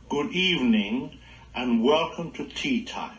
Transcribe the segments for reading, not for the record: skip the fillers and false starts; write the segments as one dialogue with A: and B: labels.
A: good evening, and welcome to Tea Time.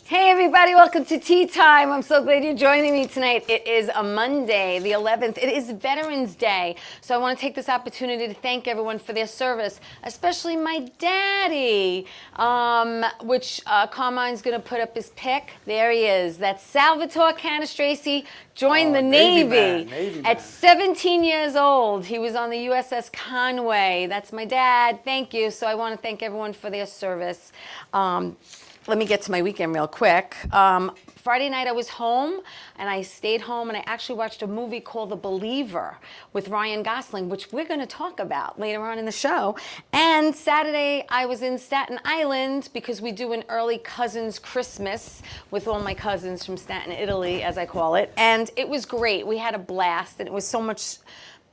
B: Hey everybody, welcome to Tea Time. I'm so glad you're joining me tonight. It is a Monday, the 11th. It is Veterans Day. So I want to take this opportunity to thank everyone for their service, especially my daddy, which Carmine's going to put up his pic. There he is. That's Salvatore Canastraci. Joined the Navy at 17 years old. He was on the USS Conway. That's my dad. Thank you. So I want to thank everyone for their service. Let me get to my weekend real quick. Friday night I was home, and I stayed home, and I actually watched a movie called The Believer with Ryan Gosling, which we're going to talk about later on in the show. And Saturday I was in Staten Island because we do an early cousins Christmas with all my cousins from Staten, Italy, as I call it. And it was great. We had a blast, and it was so much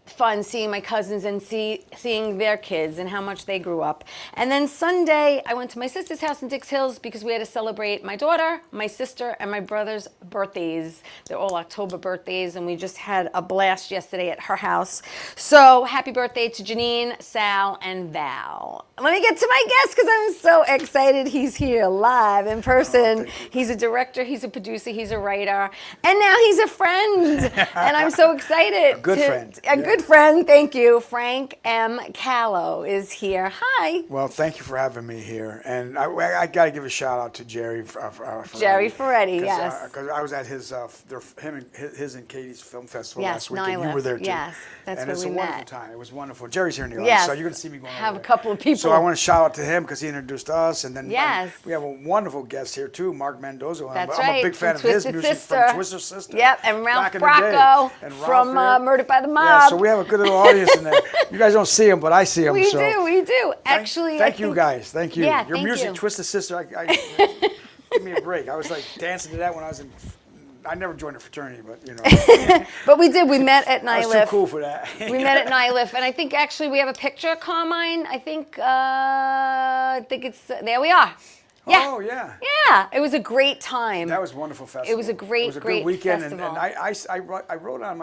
B: fun seeing my cousins and seeing their kids and how much they grew up. And then Sunday, I went to my sister's house in Dix Hills because we had to celebrate my daughter, my sister, and my brother's birthdays. They're all October birthdays, and we just had a blast yesterday at her house. So happy birthday to Janine, Sal, and Val. Let me get to my guest because I'm so excited. He's here live in person. He's a director, he's a producer, he's a writer, and now he's a friend. And I'm so excited.
C: A good friend.
B: Good friend, thank you. Frank M. CALO is here. Hi.
C: Well, thank you for having me here. And I got to give a shout out to Jerry Ferretti.
B: Jerry Ferretti, yes.
C: Because I was at his and Katie's film festival
B: yes,
C: last weekend. You were there too.
B: Yes, that's where we met.
C: And it's a wonderful time. It was wonderful. Jerry's here in the audience,
B: yes.
C: so you're going to see me going
B: have
C: over
B: a couple of people.
C: So I want to shout out to him because he introduced us. And then
B: yes.
C: we have a wonderful guest here too, Mark Mendoza.
B: That's
C: I'm
B: right.
C: a big fan of his music from Twisted Sister.
B: Yep, and Ralph Bracco from Murdered by the Mob.
C: Yeah, so we have a good little audience in there. You guys don't see him, but I see him.
B: We do. Actually,
C: thank you guys. Thank you.
B: Yeah,
C: Your music,
B: you.
C: Twisted Sister, give me a break. I was like dancing to that when I was in. I never joined a fraternity, but you know.
B: But we did. We met at NILIF.
C: I was too cool for that.
B: We met at NILIF, and I think actually we have a picture, Carmine. I think it's there. We are. Yeah.
C: Oh yeah.
B: Yeah, it was a great time.
C: That was a wonderful festival.
B: It was a great
C: weekend,
B: festival.
C: and I wrote on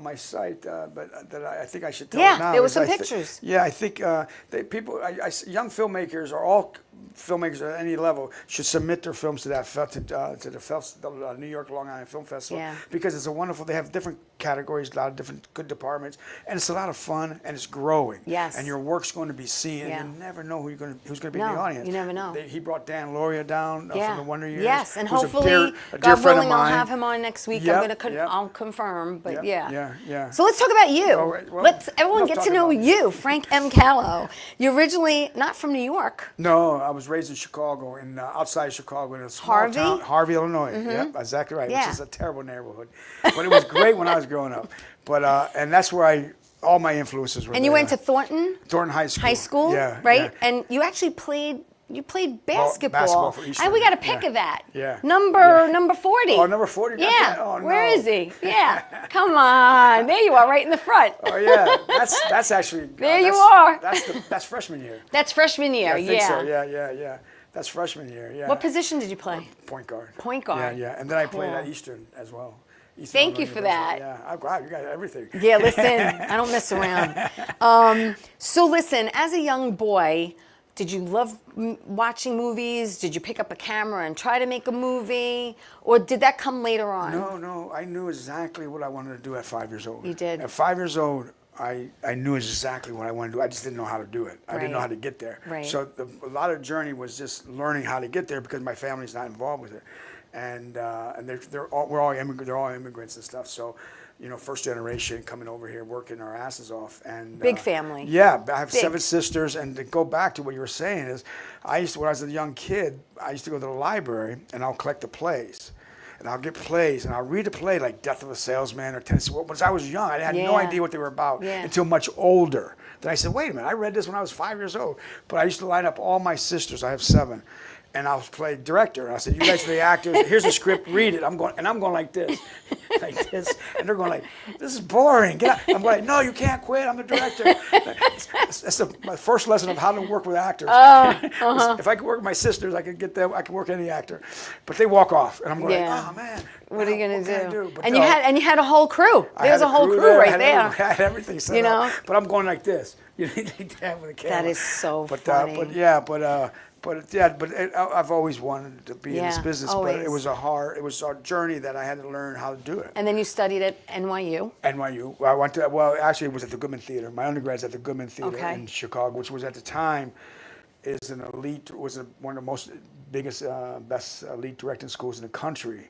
C: my site, but that I think I should tell
B: you
C: now.
B: There were some pictures.
C: I think young filmmakers or all filmmakers at any level should submit their films to the New York Long Island Film Festival because it's a wonderful. They have different categories, a lot of different good departments, and it's a lot of fun and it's growing.
B: Yes.
C: And your work's going to be seen, and you never know who's going to be in the audience.
B: You never know.
C: He brought Dan Loria down from the Wonder Years.
B: Yes, and
C: hopefully,
B: God willing, I'll have him on next week.
C: Yep,
B: I'll confirm, but
C: yeah.
B: So let's talk about you.
C: Well,
B: let's everyone get to know you, Frank M. CALO. You're originally not from New York.
C: No, I was raised in Chicago, outside Chicago, in a small town, Harvey, Illinois. Mm-hmm. Yep, exactly right.
B: Yeah.
C: Which is a terrible neighborhood, but it was great when I was growing up. But and that's where all my influences were.
B: And you went to Thornton
C: High School.
B: High School,
C: yeah,
B: right?
C: Yeah.
B: And you actually played basketball.
C: Basketball for Eastern.
B: We got a pic of that.
C: Yeah.
B: Number 40.
C: Oh, number 40?
B: Yeah.
C: Oh, no.
B: Where is he? Yeah. Come on. There you are, right in the front.
C: Oh, yeah. That's actually.
B: There you are.
C: That's freshman year.
B: That's freshman year,
C: I think so. Yeah. That's freshman year, yeah.
B: What position did you play?
C: Point guard.
B: Point guard.
C: Yeah. And then I played at Eastern as well.
B: Thank you for that.
C: Yeah, wow, you got everything.
B: Yeah, listen, I don't mess around. So listen, as a young boy, Did you love watching movies? Did you pick up a camera and try to make a movie? Or did that come later on?
C: No. I knew exactly what I wanted to do at 5 years old.
B: You did?
C: At 5 years old, I knew exactly what I wanted to do. I just didn't know how to do it. I didn't know how to get there.
B: Right.
C: So a lot of the journey was just learning how to get there because my family's not involved with it. And they're all immigrants and stuff. So, you know, first generation coming over here, working our asses off. And
B: big family.
C: Yeah, I have
B: big.
C: 7 sisters. And to go back to what you were saying is, when I was a young kid, I used to go to the library and I'll collect the plays. And I'll get plays, and I'll read a play like Death of a Salesman or Tennessee. Well, when I was young, I had no idea what they were about until much older. Then I said, wait a minute, I read this when I was 5 years old. But I used to line up all my sisters. I have 7. And I'll play director. And I said, you guys are the actors. Here's the script. Read it. I'm going like this, like this. And they're going like, this is boring. Get out. I'm going, no, you can't quit. I'm the director. That's my first lesson of how to work with actors. If I could work with my sisters, I could get them. I can work any actor. But they walk off, and I'm going, oh man.
B: What are you gonna do?
C: But
B: and you had a whole crew. There's a whole crew right there.
C: I had everything set up. But I'm going like this. You need to have with a camera.
B: That is so funny.
C: I've always wanted to be in this business,
B: always.
C: but it was a journey that I had to learn how to do it.
B: And then you studied at NYU.
C: NYU. I went to, actually it was at the Goodman Theater. My undergrad's at the Goodman Theater in Chicago, which was at the time one of the most biggest, best elite directing schools in the country.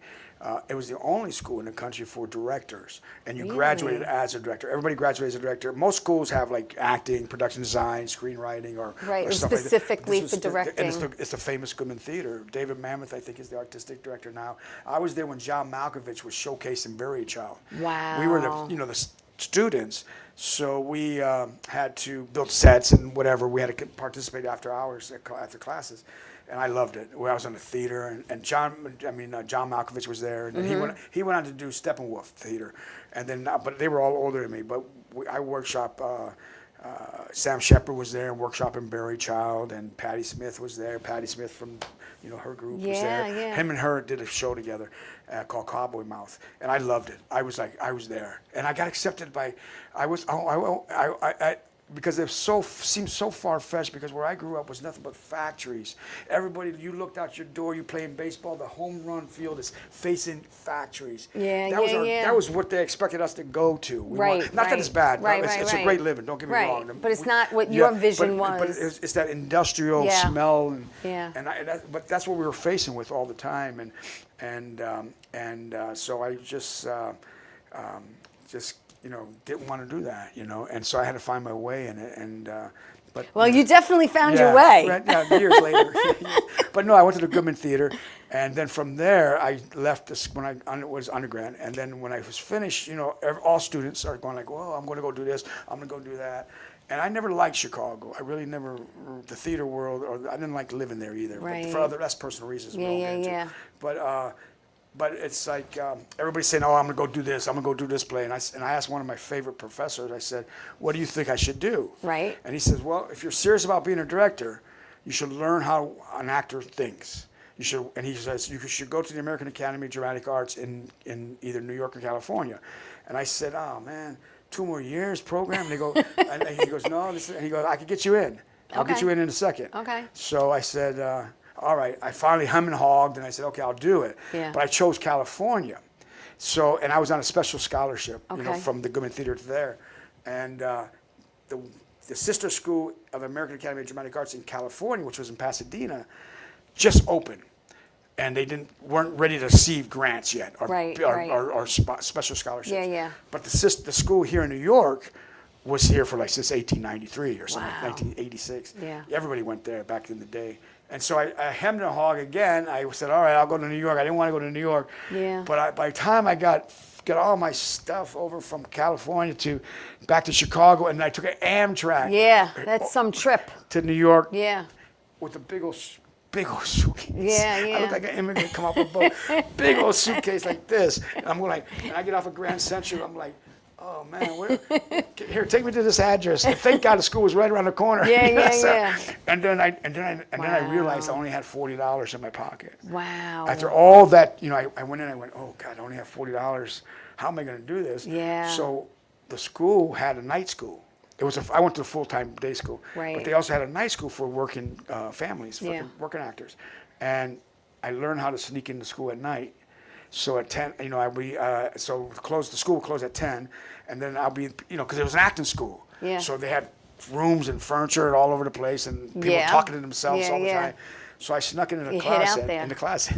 C: It was the only school in the country for directors, and you graduated as a director. Everybody graduates as a director. Most schools have like acting, production design, screenwriting, or stuff
B: specifically
C: like
B: for directing.
C: It's the famous Goodman Theater. David Mammoth, I think, is the artistic director now. I was there when John Malkovich was showcasing Buried Child.
B: Wow.
C: We were the students, so we had to build sets and whatever. We had to participate after hours, after classes. And I loved it. I was in the theater, and John Malkovich was there, and he went on to do Steppenwolf Theater, and then but they were all older than me. But I workshop. Sam Shepard was there, workshopping Buried Child, and Patti Smith was there. Patti Smith from her group was there.
B: Yeah.
C: Him and her did a show together called Cowboy Mouth, and I loved it. I was there, and I got accepted by. Because it seemed so far-fetched, because where I grew up was nothing but factories. Everybody, you looked out your door, you playing baseball, the home run field is facing factories. That was what they expected us to go to. Not that it's bad. It's a great living, don't get me wrong.
B: But it's not what your vision was.
C: But it's that industrial smell, but that's what we were facing with all the time. So I just didn't want to do that, and so I had to find my way in it, Well,
B: you definitely found your way.
C: Years later. But no, I went to the Goodman Theater, and then from there, I left when I was undergrad, and then when I was finished, all students started going like, well, I'm going to go do this, I'm going to go do that. And I never liked Chicago. I really never, the theater world, or I didn't like living there either.
B: Right.
C: But that's personal reasons. But it's like everybody's saying, "Oh, I'm gonna go do this. I'm gonna go do this play." And I asked one of my favorite professors. I said, "What do you think I should do?"
B: Right.
C: And he says, "Well, if you're serious about being a director, you should learn how an actor thinks. You should." And he says, "You should go to the American Academy of Dramatic Arts in either New York or California." And I said, "Oh man, 2 more years program?" And he goes, "No." And he goes, "I could get you in. I'll get you in a second."
B: Okay.
C: So I said. All right, I finally hemmed and hawed, and I said, okay, I'll do it.
B: Yeah.
C: But I chose California. And I was on a special scholarship, from the Goodman Theater to there. And the sister school of American Academy of Dramatic Arts in California, which was in Pasadena, just opened. And they weren't ready to receive grants yet, or special scholarships.
B: Yeah.
C: But the school here in New York was here for since 1893 or something, 1986.
B: Yeah.
C: Everybody went there back in the day. And so I hemmed and hawed again. I said, all right, I'll go to New York. I didn't want to go to New York.
B: Yeah.
C: But by the time I got all my stuff over from California back to Chicago, and I took an Amtrak.
B: Yeah, that's some trip.
C: To New York.
B: Yeah.
C: With a big old suitcase.
B: Yeah.
C: I look like an immigrant come off a boat. Big old suitcase like this. And I'm going and I get off of Grand Central, I'm like, oh man, here, take me to this address. And thank God the school was right around the corner.
B: Yeah.
C: And then I realized I only had $40 in my pocket.
B: Wow.
C: After all that, I went in. I went, oh God, I only have $40. How am I going to do this?
B: Yeah.
C: So the school had a night school, I went to a full-time day school,
B: Right.
C: but they also had a night school for working families, for
B: Yeah.
C: working actors, and I learned how to sneak into school at night. So at 10, the school would close at 10, and then I'll be, because it was an acting school.
B: Yeah.
C: So they had rooms and furniture all over the place, and people
B: Yeah.
C: talking to themselves
B: Yeah,
C: all the
B: yeah.
C: time. So I snuck into the
B: You hid
C: class,
B: out there.
C: in the class,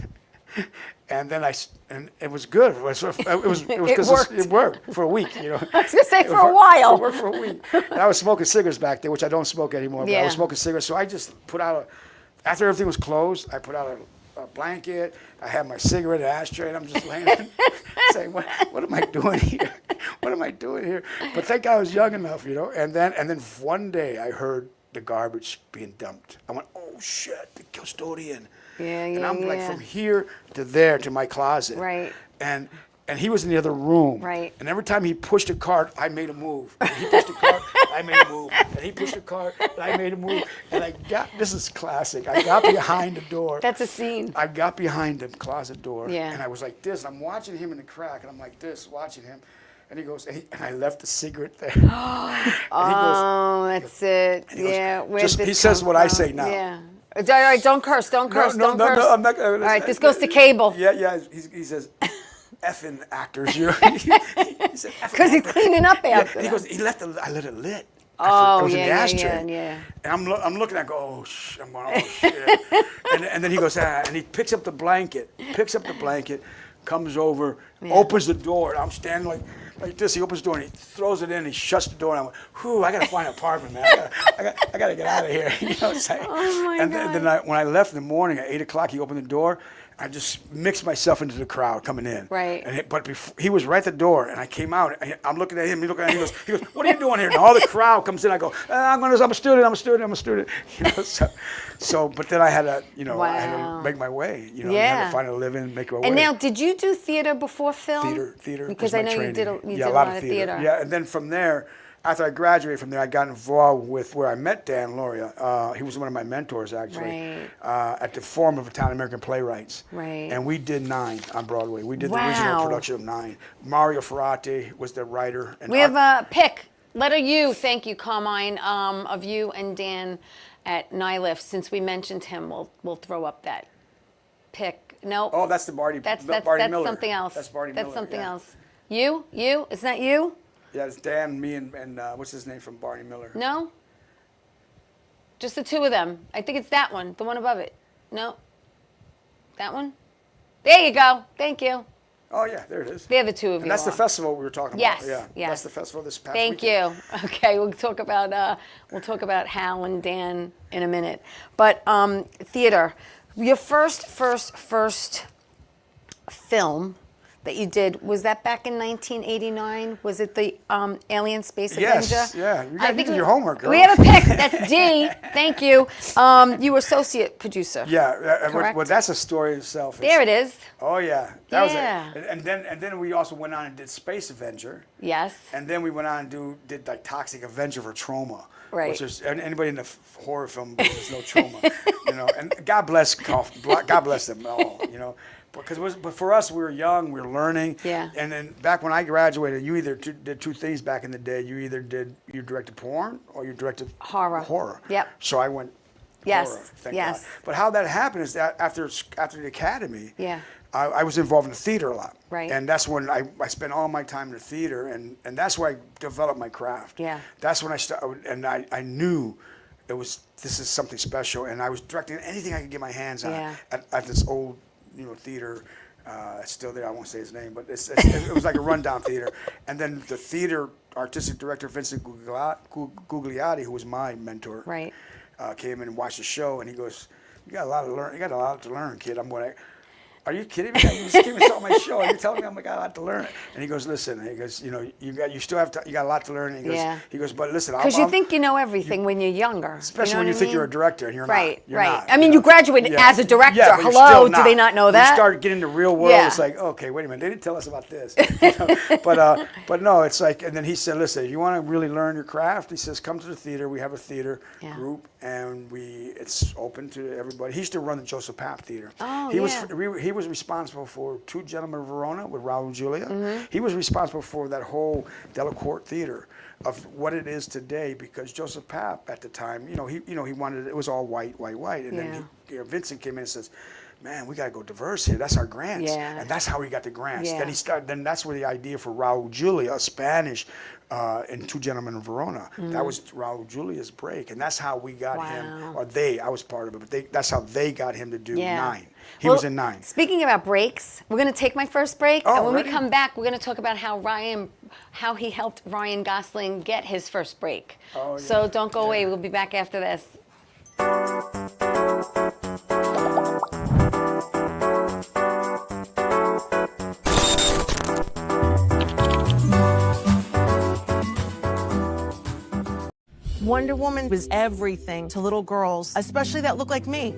C: and then and it was good. It was
B: It
C: 'cause
B: worked.
C: it worked for a week.
B: I was going to say
C: It
B: for a
C: worked-
B: while.
C: It worked for a week. And I was smoking cigarettes back there, which I don't smoke anymore. But I
B: Yeah.
C: was smoking cigarettes, so I just put out after everything was closed, I put out a blanket. I had my cigarette ashtray, and I'm just laying there saying, "What am I doing here? What am I doing here?" But thank God I was young enough, And then one day I heard the garbage being dumped. I went, "Oh shit, the custodian!"
B: Yeah,
C: And
B: yeah,
C: I'm like
B: yeah.
C: from here to there to my closet.
B: Right.
C: And he was in the other room.
B: Right.
C: And every time he pushed a cart, I made a move. And he pushed a cart, I made a move. And he pushed a cart, and I made a move. And this is classic. I got behind the door.
B: That's a scene.
C: I got behind the closet door.
B: Yeah.
C: And I was like this. I'm watching him in the crack, and I'm like this, watching him. And he goes, and I left the cigarette there. And he
B: Oh, that's it.
C: he goes,
B: Yeah. Where'd this
C: he says
B: come
C: what I
B: from?
C: say now.
B: Yeah. All right, don't curse. Don't curse.
C: No,
B: don't
C: no,
B: curse.
C: no, I'm not gonna.
B: All right, this goes to cable.
C: Yeah. He says, effing actors. He said,
B: Because he's cleaning up after
C: He
B: them.
C: goes, I let it lit.
B: Oh,
C: it was in
B: yeah,
C: the
B: yeah,
C: ashtray.
B: yeah.
C: And I'm looking, I go, oh, I'm going, oh, shit. and then he goes, and he picks up the blanket, comes over, opens the door, and I'm standing like this. He opens the door, and he throws it in, he shuts the door, and I went, whew, I got to find an apartment, man. I got to get out of here. It's like,
B: Oh, my
C: and
B: God.
C: then when I left in the morning at 8 o'clock, he opened the door. I just mixed myself into the crowd coming in.
B: Right.
C: But before, he was right at the door, and I came out. I'm looking at him. He goes, "What are you doing here?" And all the crowd comes in. I go, I'm a student. But then I had to, I had to make my way. I had
B: Yeah.
C: to find a living, make my way.
B: And now, did you do theater before film?
C: Theater.
B: Because
C: was
B: I
C: my
B: know
C: training.
B: you did a lot of theater.
C: Yeah, and then from there, after I graduated from there, I got involved with where I met Dan Lauria. He was one of my mentors, actually,
B: Right.
C: at the Forum of Italian American Playwrights.
B: Right.
C: And we did 9 on Broadway. We did the
B: Wow.
C: original production of 9. Mario Ferrati was the writer. And
B: We have a pick. Letter U, thank you, Carmine, of you and Dan at Nylif. Since we mentioned him, we'll throw up that pick. No.
C: Oh, that's the Barty.
B: That's
C: Barty Miller.
B: something else.
C: That's Barty Miller.
B: That's something
C: yeah.
B: else. You? Isn't that you?
C: Yeah, it's Dan, me, and what's his name from Barney Miller?
B: No? Just the two of them. I think it's that one, the one above it. No? That one? There you go. Thank you.
C: Oh yeah, there it is.
B: They're the two of you.
C: And that's the
B: all.
C: festival we were talking
B: Yes,
C: about. Yeah,
B: yes.
C: That's the festival this past
B: Thank
C: weekend.
B: you. Okay, we'll talk about Hal and Dan in a minute. But theater, your first film that you did, was that back in 1989? Was it the Alien Space Avenger?
C: Yes, yeah. You
B: I
C: did
B: think
C: your homework, girl.
B: We have a pick. That's D. Thank you. You were associate producer.
C: Yeah,
B: Correct.
C: well, that's a story in itself.
B: There it is.
C: Oh yeah, that
B: Yeah.
C: was it. And then we also went on and did Space Avenger.
B: Yes.
C: And then we went on and did like Toxic Avenger for Trauma.
B: Right.
C: Which is anybody in the horror film business no trauma, And God bless them all, But for us, we were young, we were learning.
B: Yeah.
C: And then back when I graduated, you either did 2 things back in the day. You either directed porn or you directed horror.
B: Yep.
C: So I went
B: Yes,
C: horror, thank
B: yes.
C: God. But how that happened is that after the academy,
B: Yeah.
C: I was involved in the theater a lot.
B: Right.
C: And that's when I spent all my time in the theater, and that's where I developed my craft.
B: Yeah.
C: That's when I started, and I knew this is something special, and I was directing anything I could get my hands on
B: Yeah.
C: at this old, theater. It's still there. I won't say his name, but it was like a rundown theater. And then the theater artistic director Vincent Gugliotti, who was my mentor,
B: Right.
C: came in and watched the show, and he goes, "You got a lot to learn. You got a lot to learn, kid." I'm going, "Are you kidding me? You just came and saw my show. You're telling me I got a lot to learn." And he goes, "Listen," you got a lot to learn. And he goes, "But listen,
B: Because you think you know everything when you're younger.
C: especially when
B: know
C: you
B: what I
C: think
B: mean?
C: you're a director and you're
B: Right,
C: not. You're
B: right.
C: not,
B: I mean, you graduated as a director.
C: Yeah, but you're
B: Hello,
C: still
B: do
C: not.
B: they not know
C: When
B: that?
C: you start getting into the real world,
B: Yeah.
C: it's like, okay, wait a minute, they didn't tell us about this. But no, it's like, and then he said, "Listen, if you want to really learn your craft," he says, "come to the theater. We have a theater
B: Yeah.
C: group, and it's open to everybody." He used to run the Joseph Papp Theater.
B: Oh,
C: he
B: yeah.
C: he was responsible for Two Gentlemen of Verona with Raul and Julia.
B: Mm-hmm.
C: He was responsible for that whole Delacorte Theater. of what it is today, because Joseph Papp at the time, he wanted it was all white, and then Vincent came in and says, "Man, we got to go diverse here. That's our grants."
B: Yeah.
C: And that's how he got the grants.
B: Yeah.
C: Then that's where the idea for Raul Julia, a Spanish, in Two Gentlemen in Verona. That was Raul Julia's break, and that's how we got him. Or I was part of it, but that's how they got him to do 9. He was in 9.
B: Speaking about breaks, we're going to take my first break, and when
C: already?
B: we come back, we're going to talk about how he helped Ryan Gosling get his first break.
C: Oh, yeah.
B: So don't go away. We'll be back after this.
D: Wonder Woman was everything to little girls, especially that look like me.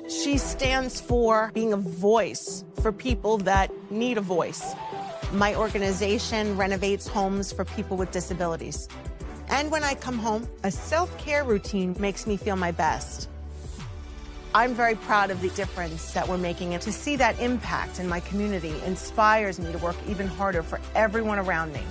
D: She stands for being a voice for people that need a voice. My organization renovates homes for people with disabilities. And when I come home, a self-care routine makes me feel my best. I'm very proud of the difference that we're making, and to see that impact in my community inspires me to work even harder for everyone around me.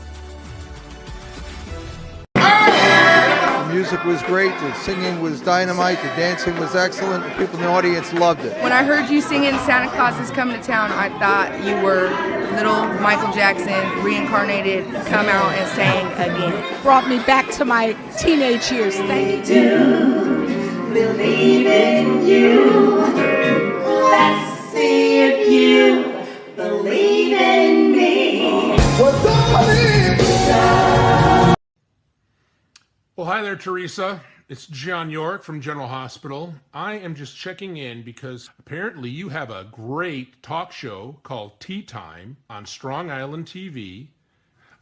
E: The music was great, the singing was dynamite, the dancing was excellent, the people in the audience loved it.
F: When I heard you singing Santa Claus is Coming to Town, I thought you were little Michael Jackson reincarnated, come out and sang again.
G: Brought me back to my teenage years. Thank you.
H: Believe in you. Let's see if you believe in me.
I: Well, hi there, Theresa. It's John York from General Hospital. I am just checking in because apparently you have a great talk show called Tea Time on Strong Island TV.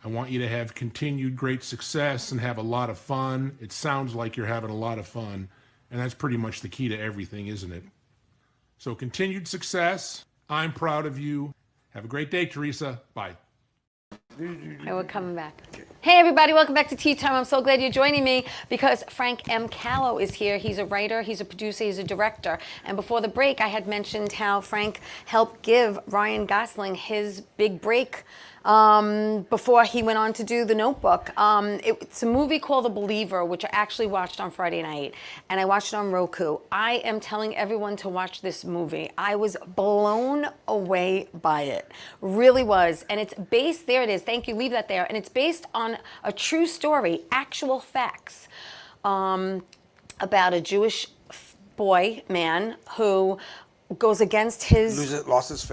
I: I want you to have continued great success and have a lot of fun. It sounds like you're having a lot of fun, and that's pretty much the key to everything, isn't it? So continued success. I'm proud of you. Have a great day, Theresa. Bye.
B: And we're coming back. Hey everybody, welcome back to Tea Time. I'm so glad you're joining me because Frank M. CALO is here. He's a writer, he's a producer, he's a director. And before the break, I had mentioned how Frank helped give Ryan Gosling his big break before he went on to do The Notebook. It's a movie called The Believer, which I actually watched on Friday night, and I watched it on Roku. I am telling everyone to watch this movie. I was blown away by it, really was. And it's based, there it is, thank you, leave that there, and it's based on a true story, actual facts, about a Jewish man who goes against his
C: lost his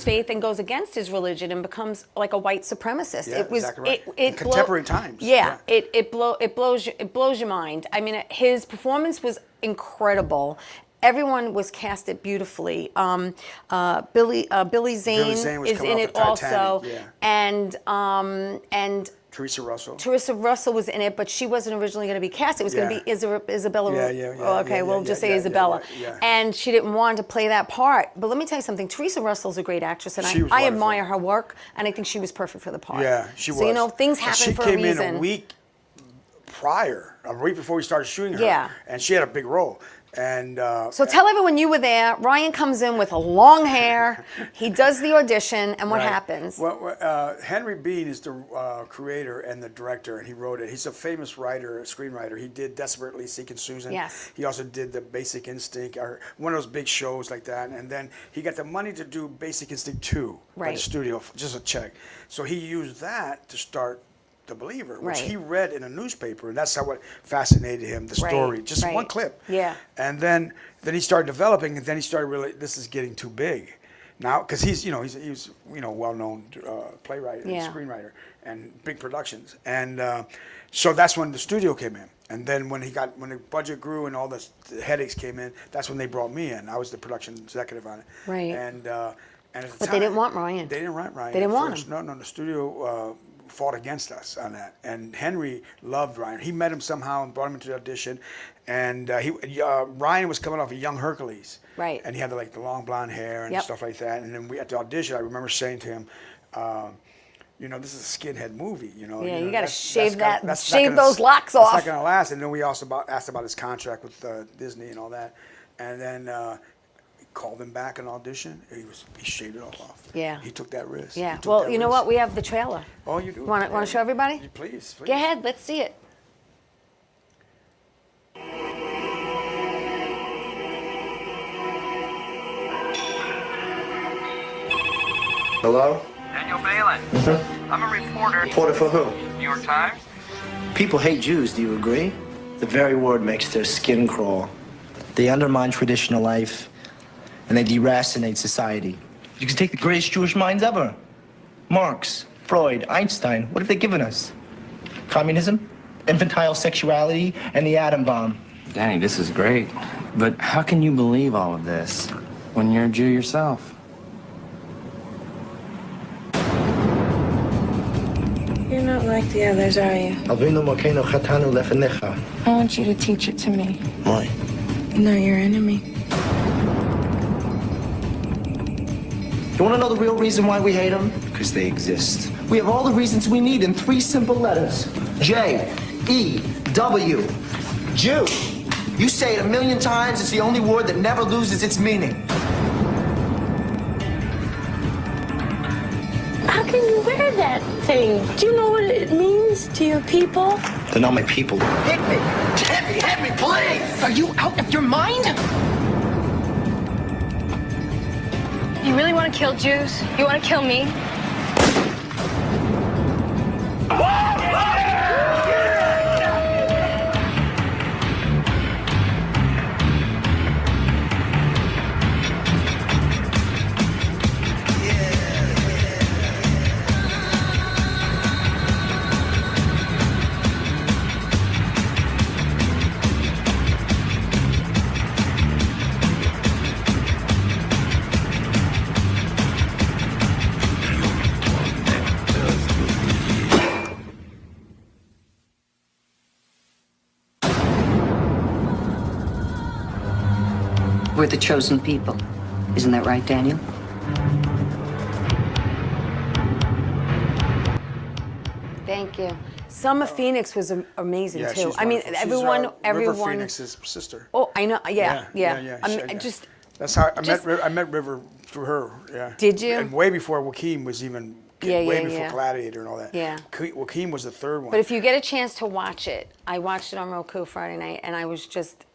C: faith
B: and goes against his religion and becomes like a white supremacist.
C: Yeah,
B: it was
C: exactly right.
B: it
C: Contemporary times.
B: Yeah, it blows your mind. I mean, his performance was incredible. Everyone was casted beautifully. Billy Zane is in it also, and
C: Theresa Russell.
B: Theresa Russell was in it, but she wasn't originally going to be cast. It was going to be Isabella. We'll just say Isabella. And she didn't want to play that part. But let me tell you something. Theresa Russell's a great actress, and I admire her work, and I think she was perfect for the part.
C: Yeah, she was.
B: So, things happen for a reason.
C: She came in a week before we started shooting her, and she had a big role. And
B: so tell everyone you were there. Ryan comes in with long hair. He does the audition, and what happens?
C: Well, Henry Bean is the creator and the director, and he wrote it. He's a famous writer, screenwriter. He did Desperately Seeking Susan.
B: Yes.
C: He also did the Basic Instinct, or one of those big shows like that. And then he got the money to do Basic Instinct 2 by the studio, just a check. So he used that to start The Believer, which he read in a newspaper, and that's how what fascinated him, the story, just one clip.
B: Yeah.
C: And then he started developing, and then he started really, this is getting too big. Now, because he's well-known playwright and screenwriter and big productions. And so that's when the studio came in. And then when the budget grew and all the headaches came in, that's when they brought me in. I was the production executive on it.
B: Right.
C: And at the
B: but
C: time,
B: they didn't want Ryan.
C: They didn't want Ryan.
B: They didn't want him.
C: No, the studio fought against us on that. And Henry loved Ryan. He met him somehow and brought him into the audition. And Ryan was coming off a Young Hercules.
B: Right.
C: And he had the long blonde hair and stuff like that. And then at the audition, I remember saying to him, this is a skinhead movie. You
B: got to shave those locks off.
C: That's not going to last. And then we also asked about his contract with Disney and all that. And then called him back an audition. He shaved it all off.
B: Yeah.
C: He took that risk.
B: Yeah.
C: Took
B: Well,
C: that
B: you know
C: risk.
B: what? We have the trailer.
C: Oh, you do?
B: Want to show everybody?
C: Please, please.
B: Go ahead. Let's see it.
J: Hello?
K: Daniel Balin. I'm a reporter.
J: Reporter for who?
K: New York Times.
J: People hate Jews, do you agree? The very word makes their skin crawl. They undermine traditional life, and they deracinate society. You can take the greatest Jewish minds ever. Marx, Freud, Einstein, what have they given us? Communism, infantile sexuality, and the atom bomb.
K: Danny, this is great. But how can you believe all of this when you're a Jew yourself?
L: You're not like the others, are you?
J: Avinu Malkeinu Chatanu Lefenecha.
L: I want you to teach it to me.
J: Why?
L: They're your enemy.
J: You want to know the real reason why we hate them? Because they exist. We have all the reasons we need in 3 simple letters. J-E-W. Jew. You say it 1,000,000 times, it's the only word that never loses its meaning.
L: How can you wear that thing? Do you know what it means to your people?
J: They're not my people. Hit me! Hit me, please!
L: Are you out of your mind?
M: You really want to kill Jews? You want to kill me?
N: We're the chosen people. Isn't that right, Daniel?
B: Thank you. Summer Phoenix was amazing
C: Yeah,
B: too.
C: she's
B: I mean,
C: wonderful.
B: everyone.
C: River Phoenix's sister.
B: Oh, I know. Yeah.
C: She- That's how I met River through her. Yeah.
B: Did you?
C: And way before Joaquin was even. Way before Gladiator and all that.
B: Yeah.
C: Joaquin was the third one.
B: But if you get a chance to watch it, I watched it on Roku Friday night, and I was just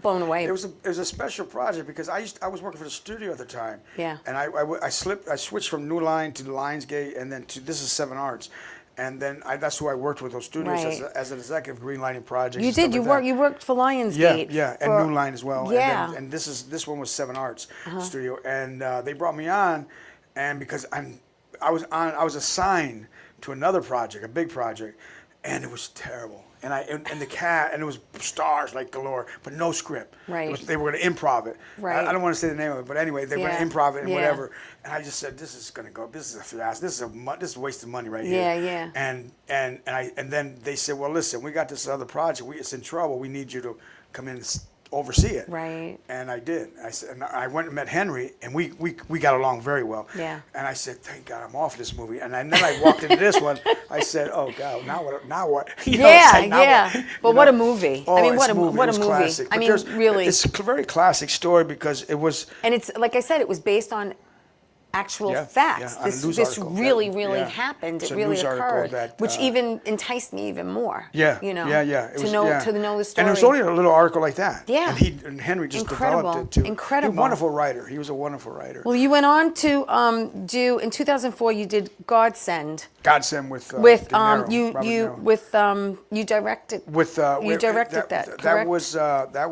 B: blown away.
C: It was a special project because I was working for the studio at the time.
B: Yeah.
C: And I switched from New Line to Lionsgate, and then to This Is 7 Arts. And then that's who I worked with, those studios,
B: Right.
C: as an executive, greenlighting projects.
B: You
C: and stuff
B: did.
C: like
B: You worked for Lionsgate.
C: Yeah,
B: for,
C: and New Line as well.
B: Yeah.
C: And this one was 7 Arts studio, and they brought me on, and because I was assigned to another project, a big project, and it was terrible. And it was stars like galore, but no script.
B: Right.
C: They were going to improv it.
B: Right.
C: I don't want to say the name of it, but anyway, they were going to improv it and
B: Yeah.
C: whatever. And I just said, this is going to go. This is a fiasco. This is a waste of money right
B: Yeah,
C: here.
B: yeah.
C: And then they said, well, listen, we got this other project. It's in trouble. We need you to come in and oversee it.
B: Right.
C: And I did. And I went and met Henry, and we got along very well.
B: Yeah.
C: And I said, thank God I'm off this movie. And then I walked into this one. I said, oh God, now what? Now what? You know,
B: Yeah,
C: it's like, now
B: yeah.
C: what?
B: But
C: You
B: what
C: know?
B: a movie!
C: Oh,
B: I mean,
C: it's
B: what a
C: It
B: movie!
C: was classic.
B: I
C: But
B: mean, really.
C: It's a very classic story because it was.
B: And it's like I said, it was based on actual facts.
C: on a
B: This
C: news
B: this
C: article.
B: really
C: Yeah.
B: happened.
C: It's
B: It
C: a
B: really
C: news article
B: occurred,
C: that,
B: which even enticed me even more.
C: Yeah,
B: you know.
C: yeah. It
B: to
C: was-
B: know
C: yeah.
B: to know the story.
C: And it was only a little article like that.
B: Yeah.
C: And Henry just
B: Incredible.
C: developed it too.
B: Incredible.
C: He was a wonderful writer. He was a wonderful writer.
B: Well, you went on to do in 2004. You did Godsend.
C: Godsend with De
B: With
C: Niro, Robert
B: you
C: De Niro.
B: with you directed.
C: With
B: you directed that.
C: That
B: correct?
C: was I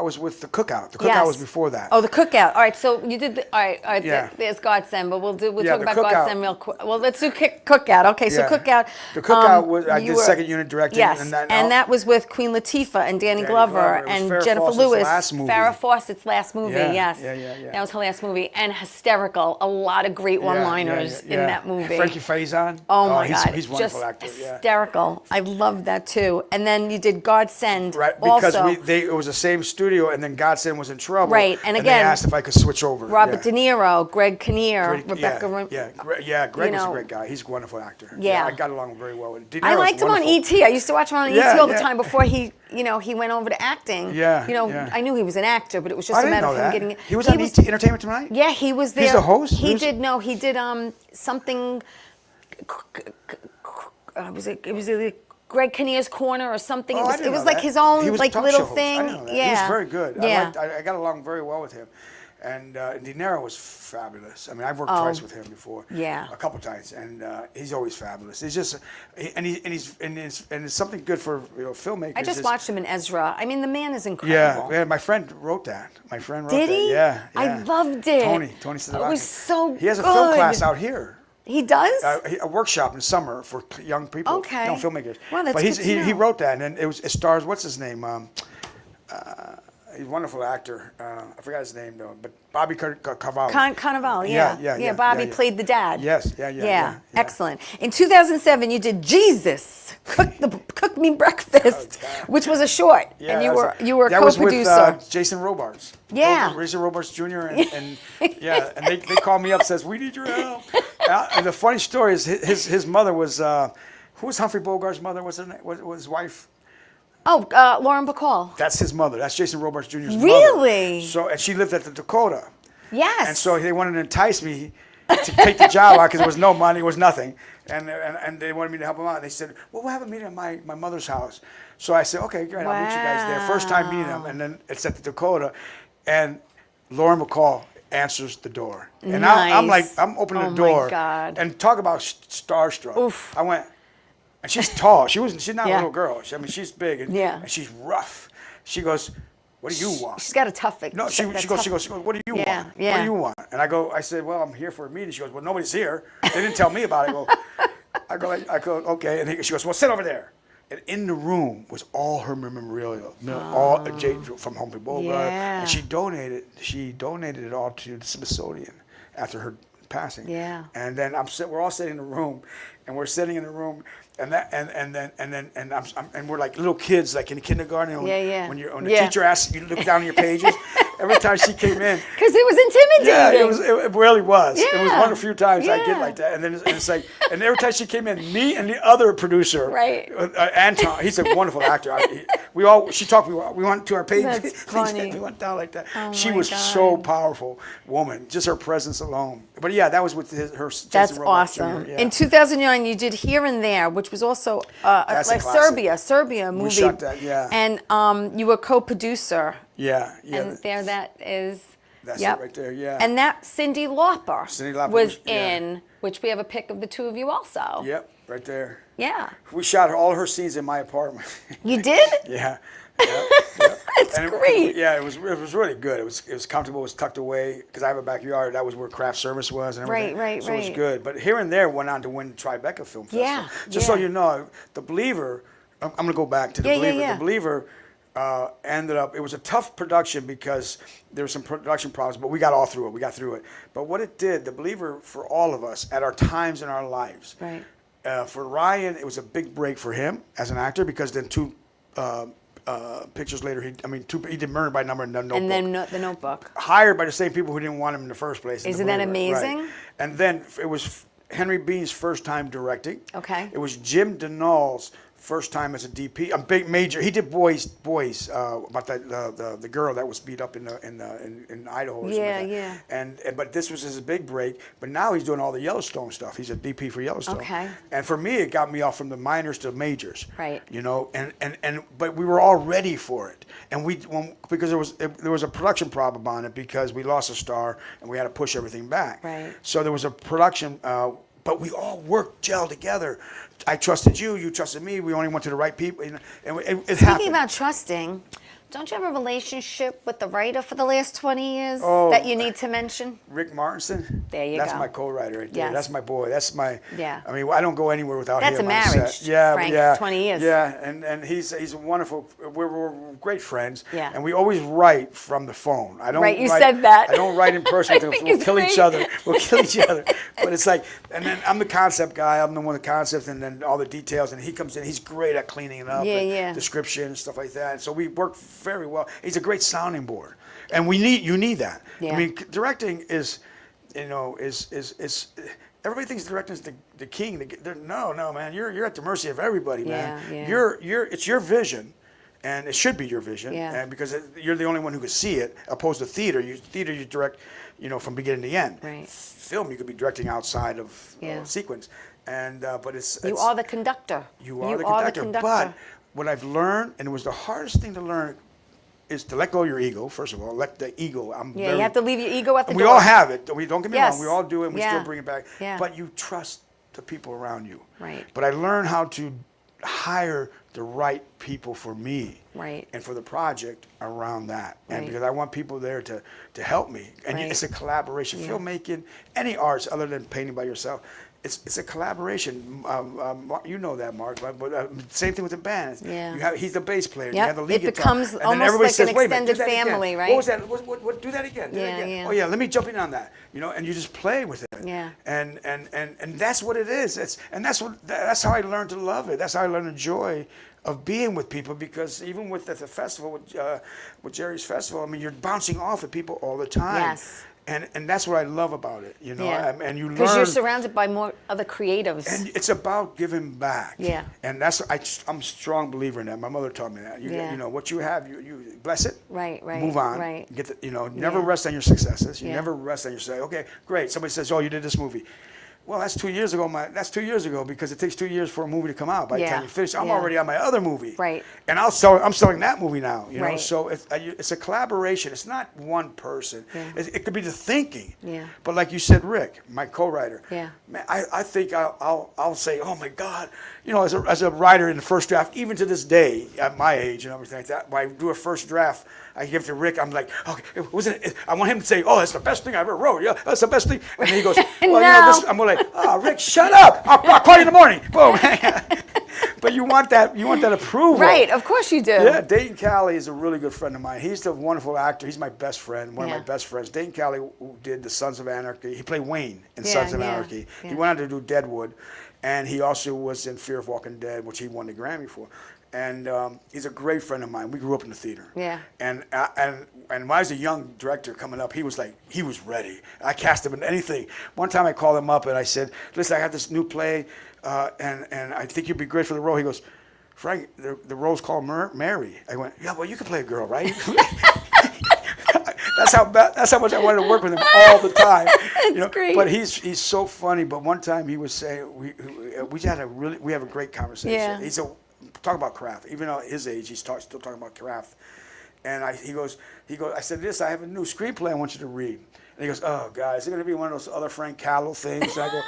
C: was with the Cookout. The Cookout
B: Yes.
C: was before that.
B: Oh, the Cookout. All right, so you did. All right.
C: Yeah.
B: There's Godsend, but we'll
C: Yeah,
B: talk
C: the
B: about
C: Cookout.
B: Godsend real quick. Well, let's do Cookout. Okay, so
C: Yeah.
B: Cookout.
C: The Cookout was I
B: you
C: did
B: were-
C: second unit directing.
B: Yes,
C: and
B: that was with Queen Latifah and Danny Glover
C: It was
B: and
C: Farrah
B: Jennifer
C: Fawcett's
B: Lewis.
C: last movie.
B: Farrah Fawcett's last movie.
C: Yeah,
B: Yes.
C: yeah.
B: That was her last movie, and hysterical. A lot of great one-liners in that movie.
C: Frankie Faison.
B: Oh my
C: he's,
B: God!
C: he's a wonderful
B: Just
C: actor. Yeah.
B: hysterical. I love that too. And then you did Godsend.
C: Right, because
B: also.
C: it was the same studio, and then Godsend was in trouble.
B: Right, and
C: they
B: again,
C: asked if I could switch over.
B: Robert
C: Yeah.
B: De Niro, Greg Greg Kinnear, Rebecca.
C: Greg was a great guy. He's a wonderful actor.
B: Yeah.
C: I got along very well with him.
B: I liked him on E.T. I used to watch him on E.T. all the time before he went over to acting. I knew he was an actor, but it was just a matter of him getting.
C: He was on E.T. Entertainment Tonight?
B: Yeah, he was there.
C: He's the host?
B: He did something. It was Greg Kinnear's Corner or something. It was like his own like little thing.
C: He was very good.
B: Yeah.
C: I got along very well with him. And De Niro was fabulous. I mean, I've worked twice with him before.
B: Yeah.
C: A couple times, and he's always fabulous. He's just, and it's something good for filmmakers.
B: I just watched him in Ezra. I mean, the man is incredible.
C: Yeah. My friend wrote that.
B: Did he?
C: Yeah.
B: I loved it.
C: Tony said
B: it was so good.
C: He has a film class out here.
B: He does?
C: A workshop in the summer for young people, young filmmakers.
B: Well, that's
C: but
B: good to know.
C: he wrote that, and it stars, what's his name? He's a wonderful actor. I forgot his name though, but Bobby Cannavale.
B: Cannavale, yeah. Bobby played the dad.
C: Yes, yeah.
B: Excellent. In 2007, you did Jesus, Cook Me Breakfast, which was a short, and you were a co-producer.
C: That was with Jason Robards.
B: Yeah.
C: Jason Robards Jr. and they called me up and says, we need your help. And the funny story is his mother was, who was Humphrey Bogart's mother? Was his wife?
B: Oh, Lauren Bacall.
C: That's his mother. That's Jason Robards Jr.'s mother.
B: Really?
C: So, and she lived at the Dakota.
B: Yes.
C: And so they wanted to entice me to take the job out because there was no money, it was nothing. And they wanted me to help them out. They said, well, we'll have a meeting at my mother's house. So I said, okay, great, I'll meet you guys there. First time meeting them, and then it's at the Dakota. And Lauren Bacall answers the door. And I'm opening the door.
B: Oh my God.
C: And talk about starstruck.
B: Oof.
C: I went, and she's tall. She's not a little girl. She's big and she's rough. She goes, what do you want?
B: She's got a tough.
C: No, she goes, what do you want?
B: Yeah.
C: What do you want? And I said, well, I'm here for a meeting. She goes, well, nobody's here. They didn't tell me about it. I go, okay. And she goes, well, sit over there. And in the room was all her memorabilia, all Jade from Humphrey Bogart, and she donated it all to the Smithsonian after her passing.
B: Yeah.
C: And then we're all sitting in the room, and we're sitting in the room, and we're like little kids, like in kindergarten. When the teacher asks you to look down on your pages, every time she came in,
B: because it was intimidating.
C: Yeah, it really was.
B: Yeah.
C: It was one of the few times I get like that. And then it's like, and every time she came in, me and the other producer,
B: right,
C: Anton, he's a wonderful actor. We went to our pages.
B: That's funny.
C: We went down like that.
B: Oh
C: she
B: my
C: was
B: God.
C: so powerful woman, just her presence alone. But yeah, that was with her.
B: That's
C: Jason Robards
B: awesome.
C: Jr., yeah.
B: In 2009, you did Here and There, which was also like Serbia movie.
C: We shot that, yeah.
B: And you were co-producer.
C: Yeah.
B: And that is.
C: That's it right there, yeah.
B: And that Cyndi Lauper was
C: yeah.
B: in, which we have a pic of the two of you also.
C: Yep, right there.
B: Yeah.
C: We shot all her scenes in my apartment.
B: You did?
C: Yeah. Yep.
B: It's great.
C: It was really good. It was comfortable. It was tucked away because I have a backyard. That was where craft service was and everything.
B: Right.
C: So it was good. But Here and There went on to win Tribeca Film Festival.
B: Yeah.
C: Just so you know, The Believer. I'm going to go back to The Believer.
B: Yeah.
C: The Believer ended up. It was a tough production because there were some production problems, but we got all through it. We got through it. But what it did, The Believer, for all of us at our times in our lives.
B: Right.
C: For Ryan, it was a big break for him as an actor because then two pictures later, he did Murder by Number and The Notebook.
B: And then The Notebook.
C: Hired by the same people who didn't want him in the first place.
B: Isn't that amazing?
C: Right. And then it was Henry Bean's first time directing.
B: Okay.
C: It was Jim Denall's first time as a DP, a big major. He did Boys about the girl that was beat up in Idaho. Or
B: Yeah.
C: But this was his big break. But now he's doing all the Yellowstone stuff. He's a DP for Yellowstone.
B: Okay.
C: And for me, it got me off from the minors to majors.
B: Right.
C: You know, but we were all ready for it, and because there was a production problem on it because we lost a star and we had to push everything back.
B: Right.
C: So there was a production. But we all worked, gelled together. I trusted you, you trusted me. We only went to the right people. And it
B: Speaking about trusting, don't you have a relationship with the writer for the last 20 years that you need to mention?
C: Rick Martinson.
B: There you go.
C: That's my co-writer right there.
B: Yes.
C: That's my boy. That's my.
B: Yeah.
C: I mean, I don't go anywhere without him.
B: That's a
C: on
B: marriage.
C: Set. Yeah,
B: Frank,
C: yeah.
B: 20 years.
C: Yeah, and he's a wonderful. We're great friends.
B: Yeah.
C: And we always write from the phone. I don't.
B: Right, you said that.
C: I don't write in person. We'll kill each other. We'll kill each other. But it's like, and then I'm the concept guy. I'm the one with the concept, and then all the details. And he comes in. He's great at cleaning it up.
B: Yeah.
C: Description and stuff like that. And so we work very well. He's a great sounding board. And you need that.
B: Yeah.
C: I mean, directing is, you know, is everybody thinks directing's the king. No, man, you're at the mercy of everybody, man. It's your vision. And it should be your vision, and because you're the only one who can see it, opposed to theater. Theater, you direct, you know, from beginning to end.
B: Right.
C: Film, you could be directing outside of sequence, and but it's
B: you are the conductor.
C: You are the conductor. But what I've learned, and it was the hardest thing to learn, is to let go of your ego. First of all, let the ego.
B: You have to leave your ego at the door.
C: We all have it. We don't get me wrong. We all do it. and We still bring it back.
B: Yeah.
C: But you trust the people around you.
B: Right.
C: But I learned how to hire the right people for me and for the project around that, and because I want people there to help me, and it's a collaboration. Filmmaking, any arts other than painting by yourself, it's a collaboration. You know that, Mark, but same thing with the band. He's the bass player. You have the lead
B: guitar.
C: It becomes
B: almost and then everybody like says, an extended family,
C: again.
B: right?
C: What was that? What do that again? Do that again. Oh yeah, let me jump in on that. You know, and you just play with it.
B: Yeah.
C: And that's what it is. That's how I learned to love it. That's how I learned the joy of being with people, because even with the festival, with Jerry's festival, I mean, you're bouncing off of people all the time.
B: Yes.
C: And that's what I love about it, you know. And you learn,
B: because you're surrounded by more other creatives.
C: and it's about giving back.
B: Yeah.
C: And I'm a strong believer in that. My mother taught me that. You know what you have, you bless it.
B: Right.
C: Move on.
B: Right.
C: Get never rest on your successes. You never rest on your success. Okay, great. Somebody says, "Oh, you did this movie." Well, that's 2 years ago. That's 2 years ago, because it takes 2 years for a movie to come out. By the time you finish, I'm already on my other movie.
B: Right.
C: And I'm selling that movie now. You know, so it's a collaboration. It's not one person. It could be the thinking.
B: Yeah.
C: But like you said, Rick, my co-writer.
B: Yeah.
C: Man, I think I'll say, oh my God, you know, as a writer in the first draft, even to this day, at my age and everything like that, when I do a first draft, I give it to Rick. I'm like, okay, I want him to say, oh, that's the best thing I ever wrote. Yeah, that's the best thing. And he goes, well, you know, I'm like, oh, Rick, shut up. I'll call you in the morning. Boom. But you want that approval.
B: Right, of course you do.
C: Yeah, Dayton Cali is a really good friend of mine. He's a wonderful actor. He's my best friend, one of my best friends. Dayton Cali, who did The Sons of Anarchy. He played Wayne in Sons of Anarchy. He went on to do Deadwood, and he also was in Fear of Walking Dead, which he won the Grammy for. And he's a great friend of mine. We grew up in the theater. Yeah. And when I was a young director coming up, he was ready. I cast him in anything. One time I called him up and I said, listen, I got this new play, and I think you'd be great for the role. He goes, Frank, the role's called Mary. I went, yeah, well, you can play a girl, right? That's how much I wanted to work with him all the time.
B: That's great.
C: But he's so funny. But one time he was saying, we have a great conversation.
B: Yeah.
C: Talk about craft. Even at his age, he's still talking about craft. And he goes. I said, I have a new screenplay I want you to read. And he goes, oh, God, is it going to be one of those other Frank CALO things? And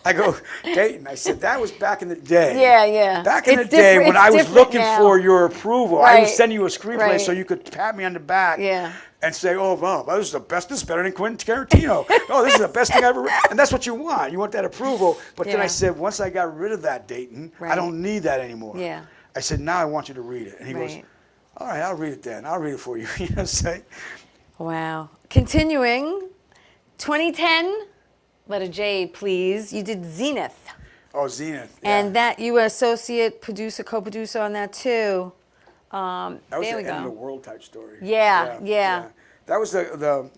C: I go, Dayton. I said, that was back in the day.
B: Yeah.
C: Back in the day when I was looking for your approval. I would send you a screenplay so you could pat me on the back. Yeah. And say, oh, wow, this is the best. This is better than Quentin Tarantino. Oh, this is the best thing I ever read. And that's what you want. You want that approval. But then I said, once I got rid of that, Dayton, I don't need that anymore. Yeah. I said, now I want you to read it. And he goes, all right, I'll read it then. I'll read it for you. You know what I'm saying?
B: Wow. Continuing, 2010, letter J, please. You did Zenith.
C: Oh, Zenith.
B: Yeah. And that you were associate producer, co-producer on that too.
C: That was the end of the world type story.
B: Yeah.
C: That was the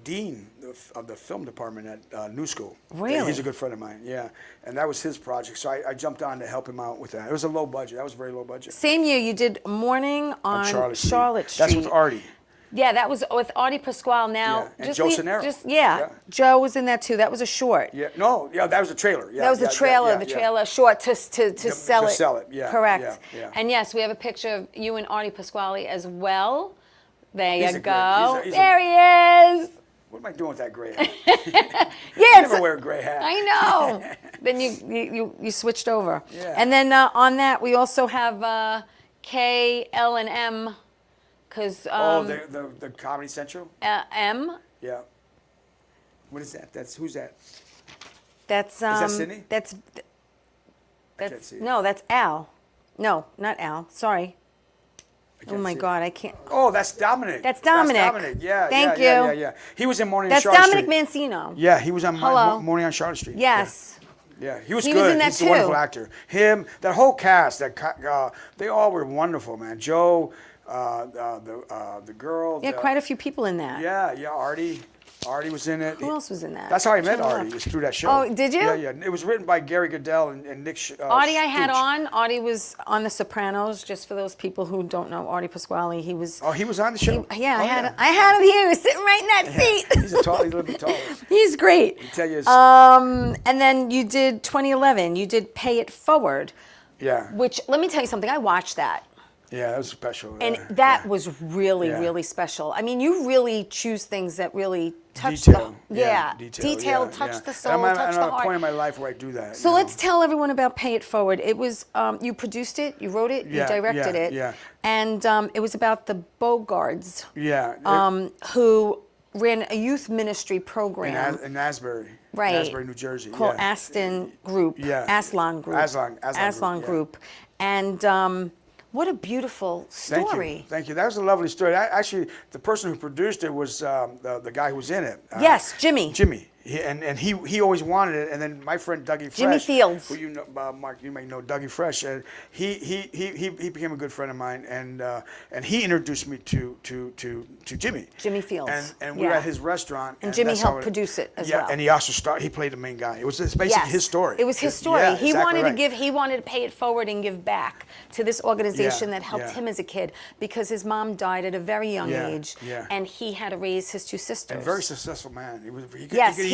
C: dean of the film department at New School.
B: Really?
C: He's a good friend of mine. Yeah, and that was his project. So I jumped on to help him out with that. It was a low budget. That was a very low budget.
B: Same year, you did Morning on Charlotte Street.
C: That's with Artie.
B: Yeah, that was with Artie Pasquale. Now,
C: and Joe
B: Cenero. Joe was in that too. That was a short.
C: Yeah, that was a trailer. Yeah,
B: that was a trailer. The trailer short to sell it.
C: To sell it. Yeah.
B: Correct.
C: Yeah.
B: And yes, we have a picture of you and Artie Pasquale as well. There you go.
C: There
B: he is.
C: What am I doing with that gray hat?
B: I
C: never wear a gray hat.
B: I know. Then you switched over.
C: Yeah.
B: And then on that we also have K, L, and M. Cause,
C: the Comedy Central?
B: M.
C: Yeah. What is that? Who's that?
B: That's
C: is that Sydney?
B: That's no, that's Al. No, not Al. Sorry. Oh my God, I can't.
C: Oh, that's Dominic.
B: That's Dominic.
C: That's Dominic. Yeah.
B: Thank you.
C: Yeah. He was in Morning on Charlotte Street.
B: That's Dominic Mancino.
C: Yeah, he was on Morning on Charlotte Street.
B: Yes.
C: Yeah, he was good.
B: Was in that
C: He's
B: too.
C: a wonderful actor. Him, that whole cast, they all were wonderful, man. Joe, the girl.
B: Yeah, quite a few people in that.
C: Yeah, Artie. Artie was in it.
B: Who else was in that?
C: That's how I met
B: Trying to
C: Artie.
B: look.
C: It's through that show.
B: Oh, did you?
C: Yeah, yeah. It was written by Gary Goodell and Nick.
B: Artie, I had
C: Stooge.
B: on. Artie was on The Sopranos. Just for those people who don't know, Artie Pasquale. He was.
C: Oh, he was on the show.
B: I had him here. He was sitting right in that seat.
C: He's a little bit taller.
B: He's great.
C: I tell you.
B: And then you did 2011. You did Pay It Forward.
C: Yeah.
B: Which, let me tell you something. I watched that.
C: Yeah, that was special.
B: And that was really, really special. I mean, you really choose things that really touch
C: detail.
B: Detail, touch the soul, touch the
C: I'm at a
B: heart.
C: point in my life where I do that.
B: So let's tell everyone about Pay It Forward. It was, you produced it, you wrote it, you directed it.
C: Yeah.
B: And it was about the Bogards.
C: Yeah.
B: Who ran a youth ministry program.
C: In Asbury.
B: Right.
C: In Asbury, New Jersey.
B: Called Aston Group.
C: Yeah.
B: Aslan Group.
C: Aslan
B: Group. And what a beautiful story.
C: Thank you. That was a lovely story. Actually, the person who produced it was the guy who was in it.
B: Yes, Jimmy.
C: Jimmy. He always wanted it, and then my friend Dougie Fresh,
B: Jimmy Fields,
C: who you know, Mark, you may know Dougie Fresh, he became a good friend of mine, and he introduced me to Jimmy.
B: Jimmy Fields,
C: and we were at his restaurant,
B: and Jimmy helped produce it as well.
C: Yeah, and he also he played the main guy. It's basically his story.
B: It was his story.
C: Yeah,
B: he
C: exactly
B: wanted to give. He wanted to pay it forward and give back to this organization that helped him as a kid because his mom died at a very young age, and he had to raise his two sisters.
C: And very successful man.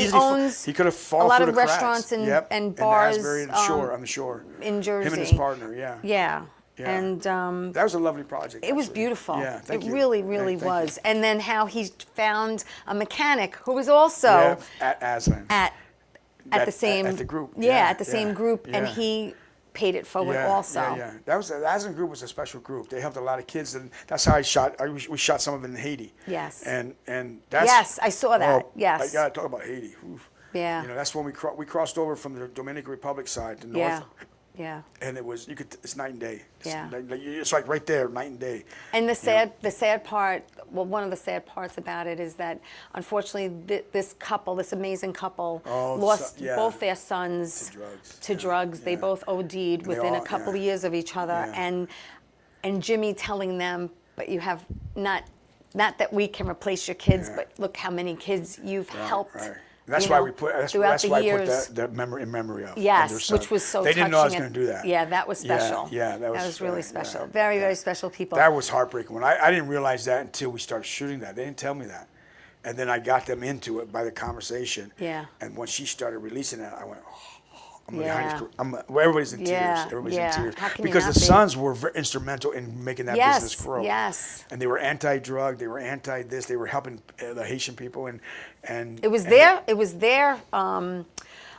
B: He owns
C: he could have fallen
B: a lot
C: through
B: of
C: the
B: restaurants
C: cracks.
B: and bars
C: in Asbury and on the shore.
B: In Jersey.
C: Him and his partner,
B: Yeah. And
C: that was a lovely project.
B: It was beautiful.
C: Yeah, thank you.
B: It really, really was. And then how he found a mechanic who was also
C: at Aslan.
B: At the same
C: at the group.
B: At the same group, and he paid it forward also.
C: Yeah. That was the Aslan group was a special group. They helped a lot of kids, and that's how we shot some of it in Haiti.
B: Yes.
C: And that's
B: I saw that. Yes.
C: I gotta talk about Haiti. Oof.
B: Yeah.
C: You know, that's when we crossed over from the Dominican Republic side to north.
B: Yeah.
C: And it's night and day.
B: It's
C: like right there, night and day.
B: And the sad part, well, one of the sad parts about it is that unfortunately this amazing couple, lost both their sons to drugs. They both OD'd within a couple of years of each other. And Jimmy telling them, but you have not that we can replace your kids, but look how many kids you've helped.
C: Right. That's why we put that memory in memory of.
B: Yes, which was so touching.
C: They didn't know I was going to do that.
B: Yeah, that was special.
C: Yeah, that was
B: really special. Very, very special people.
C: That was heartbreaking. When I didn't realize that until we started shooting that. They didn't tell me that. And then I got them into it by the conversation.
B: Yeah.
C: And when she started releasing it, I went, everybody's in tears. Everybody's in tears. Because the sons were very instrumental in making that business grow.
B: Yes.
C: And they were anti-drug. They were anti-this. They were helping the Haitian people. And
B: it was their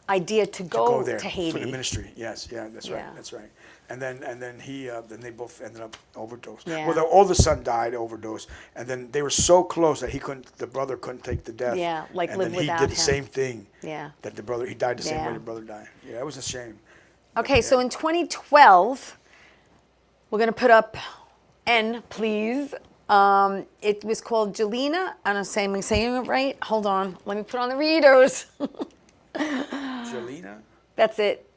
B: idea to go to Haiti
C: for the ministry. Yes. Yeah. That's right. That's right. And then they both ended up overdosed.
B: Yeah.
C: Well, the oldest son died overdose, and then they were so close that the brother couldn't take the death.
B: Yeah,
C: and
B: live
C: then
B: without him.
C: he did the same thing.
B: Yeah.
C: That he died the same way the brother died. Yeah, it was a shame.
B: Okay, so in 2012, we're gonna put up N, please. It was called Jelena. I don't know, am I saying it right? Hold on, let me put on the readers.
C: Jelena?
B: That's it.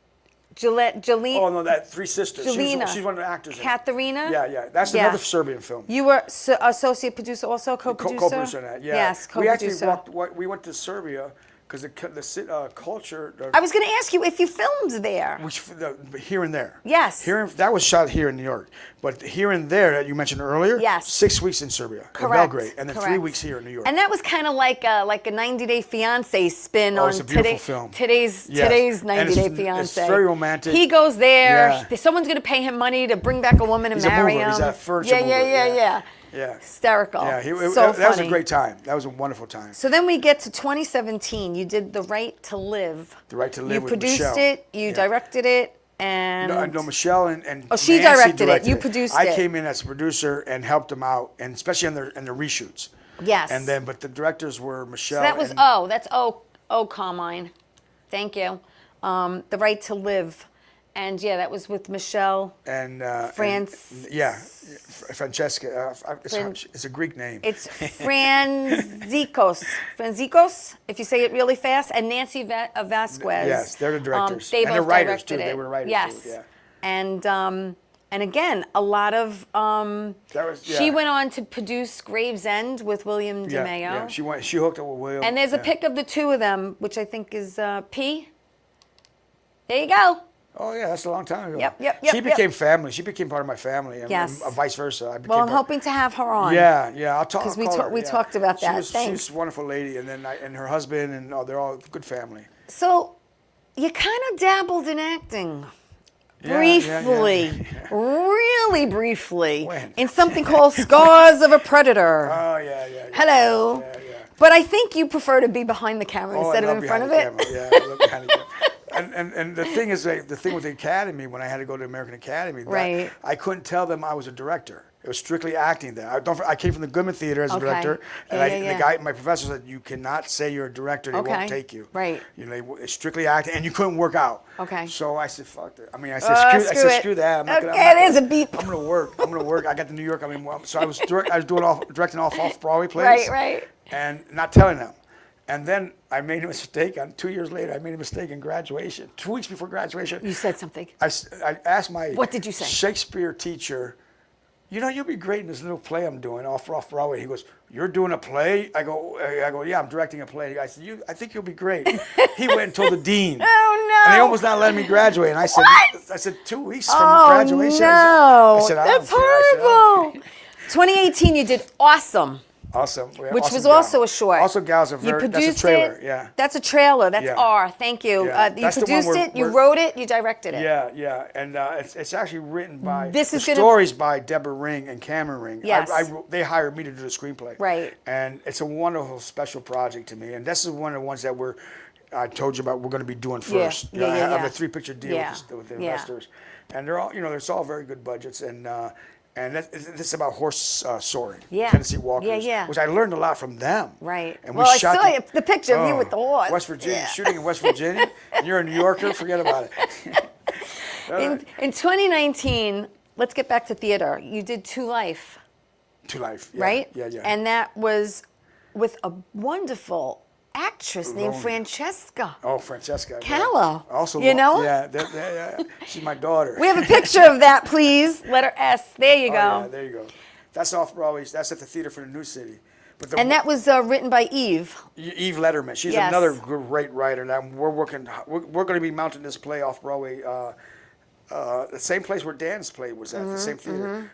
B: Jelena.
C: Oh no, that Three Sisters.
B: Jelena.
C: She's one of the actors.
B: Katharina.
C: Yeah. That's another Serbian film.
B: You were associate producer, also co-producer.
C: Co-producer on that. Yeah.
B: Yes, co-producer.
C: We went to Serbia because the culture.
B: I was going to ask you if you filmed there.
C: Here and there.
B: Yes.
C: That was shot here in New York, but here and there that you mentioned earlier.
B: Yes.
C: 6 weeks in Serbia, in Belgrade, and then 3 weeks here in New York.
B: And that was kind of like a 90 Day Fiancé spin on
C: it's a beautiful film.
B: today's 90 Day Fiancé.
C: It's very romantic.
B: He goes there. Yeah. Someone's going to pay him money to bring back a woman and marry him.
C: He's a furniture mover.
B: Yeah. Hysterical.
C: Yeah,
B: that
C: was a great time. That was a wonderful time.
B: So then we get to 2017. You did The Right to Live.
C: The Right to Live with
B: Michelle. You produced it. You directed it. And
C: no, Michelle and
B: she directed it. You produced it.
C: I came in as a producer and helped them out, and especially in the reshoots.
B: Yes.
C: And then, but the directors were Michelle.
B: So that was that's Carmine. Thank you. The Right to Live. And that was with Michelle
C: and Francesca. It's a Greek name.
B: It's Franzikos, if you say it really fast, and Nancy Vasquez.
C: Yes, they're the directors.
B: They
C: and
B: both
C: the writers
B: directed
C: too.
B: it.
C: They were writers
B: yes.
C: too. Yeah.
B: And And again, a lot of. She went on to produce Gravesend with William DeMeo.
C: Yeah, she hooked up with William.
B: And there's a pic of the two of them, which I think is P. There you go.
C: Oh yeah, that's a long time ago.
B: Yep.
C: She became family. She became part of my family, and vice versa.
B: Well, I'm hoping to have her on.
C: Yeah. I'll talk.
B: Because
C: we
B: talked about that.
C: She's a wonderful lady, and then and her husband, and they're all good family.
B: So, you kind of dabbled in acting. Briefly, really briefly, in something called Scars of a Predator.
C: Oh yeah.
B: Hello.
C: Yeah.
B: But I think you prefer to be behind the camera instead of in front of it.
C: Yeah, I love behind the camera. And the thing is, the thing with the Academy, when I had to go to American Academy, I couldn't tell them I was a director. It was strictly acting there. I came from the Goodman Theater as a director, and the guy, my professor said, you cannot say you're a director, they won't take you.
B: Right.
C: You know, it's strictly acting, and you couldn't work out.
B: Okay.
C: So I said, fuck that. I mean, I said, screw that.
B: It is a beep.
C: I'm gonna work. I got to New York. So I was directing off-Broadway plays.
B: Right.
C: And not telling them. And then I made a mistake. 2 years later, I made a mistake in graduation. 2 weeks before graduation.
B: You said something.
C: I asked my
B: What did you say?
C: Shakespeare teacher, you'll be great in this little play I'm doing off Broadway. He goes, you're doing a play? I go, yeah, I'm directing a play. I said, I think you'll be great. He went and told the dean.
B: Oh, no.
C: And they almost not letting me graduate. And I said,
B: What?
C: I said, 2 weeks from graduation.
B: No.
C: I said,
B: That's horrible. 2018, you did Awesome.
C: Awesome.
B: Which
C: awesome
B: was
C: gal.
B: also a short.
C: Also, gals are
B: You
C: that's a trailer.
B: it.
C: Yeah.
B: That's a trailer. That's
C: Yeah.
B: R. Thank you.
C: Yeah.
B: You
C: That's the one
B: produced
C: where-
B: it. You
C: where-
B: wrote it. You directed it.
C: Yeah. And it's actually written by.
B: This is
C: the
B: gonna-
C: stories by Deborah Ring and Cameron Ring.
B: Yes.
C: They hired me to do the screenplay.
B: Right.
C: And it's a wonderful special project to me. And this is one of the ones that I told you about. We're going to be doing first.
B: Yeah.
C: I have a 3-picture deal with the
B: Yeah.
C: investors, and they're all it's all very good budgets and this is about horse soaring, Tennessee Walkers, which I learned a lot from them.
B: Right.
C: And
B: I saw the picture of you with the horse.
C: West Virginia, shooting in West Virginia, and you're a New Yorker, forget about it.
B: In 2019, let's get back to theater. You did To Life.
C: To Life, yeah,
B: right?
C: Yeah.
B: And that was with a wonderful actress named Francesca.
C: Oh, Francesca.
B: CALO.
C: Yeah. Also,
B: know?
C: Yeah. She's my daughter.
B: We have a picture of that, please. Letter S. There you go.
C: Yeah, there you go. That's off Broadway. That's at the Theater for the New City. But
B: and that was written by Eve.
C: Eve Letterman. She's another great writer. Now we're going to be mounting this play off Broadway. The same place where Dan's play was at, the same theater,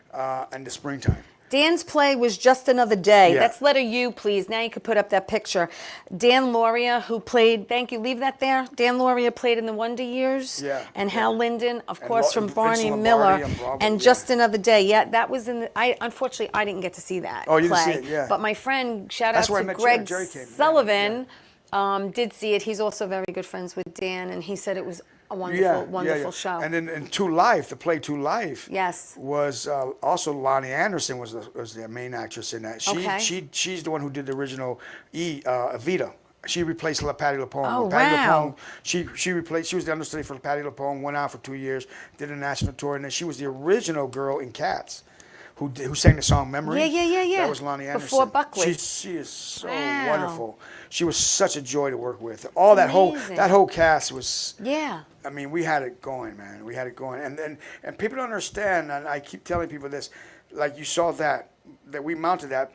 C: in the springtime.
B: Dan's play was Just Another Day.
C: Yeah.
B: That's letter U, please. Now you could put up that picture. Dan Lauria, who played, thank you, leave that there. Dan Lauria played in The Wonder Years.
C: Yeah.
B: And Hal Linden, of course, from
C: Vincent
B: Barney
C: Lombardi
B: Miller.
C: Broadway,
B: And Just Another Day. Yeah, that was in the, unfortunately, I didn't get to see that
C: Oh, you
B: play.
C: didn't see it, yeah.
B: But my friend, shout
C: That's
B: out
C: where I
B: to
C: met
B: Greg
C: Jerry came.
B: Sullivan, did see it. He's also very good friends with Dan, and he said it was a wonderful show.
C: And then in To Life, the play To Life,
B: yes,
C: was also Lonnie Anderson was the main actress in that. She's the one who did the original Evita. She replaced Patti LuPone.
B: Oh,
C: Patti
B: wow.
C: LuPone, she was the understudy for Patti LuPone, went out for 2 years, did a national tour, and then she was the original girl in Cats. Who sang the song Memory?
B: Yeah.
C: That was Lonnie Anderson.
B: Before Buckley.
C: She is so wonderful. She was such a joy to work with. All that whole cast was.
B: Yeah.
C: I mean, we had it going, man. We had it going, and people don't understand. And I keep telling people this, like you saw that we mounted that.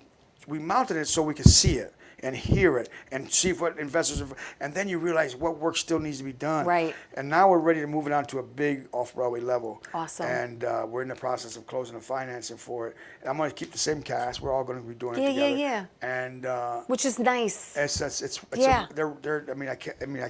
C: We mounted it so we could see it and hear it and see what investors are, and then you realize what work still needs to be done.
B: Right.
C: And now we're ready to move it on to a big off-Broadway level.
B: Awesome.
C: And we're in the process of closing the financing for it. And I'm going to keep the same cast. We're all going to be doing it together.
B: Yeah.
C: And
B: which is nice.
C: It's I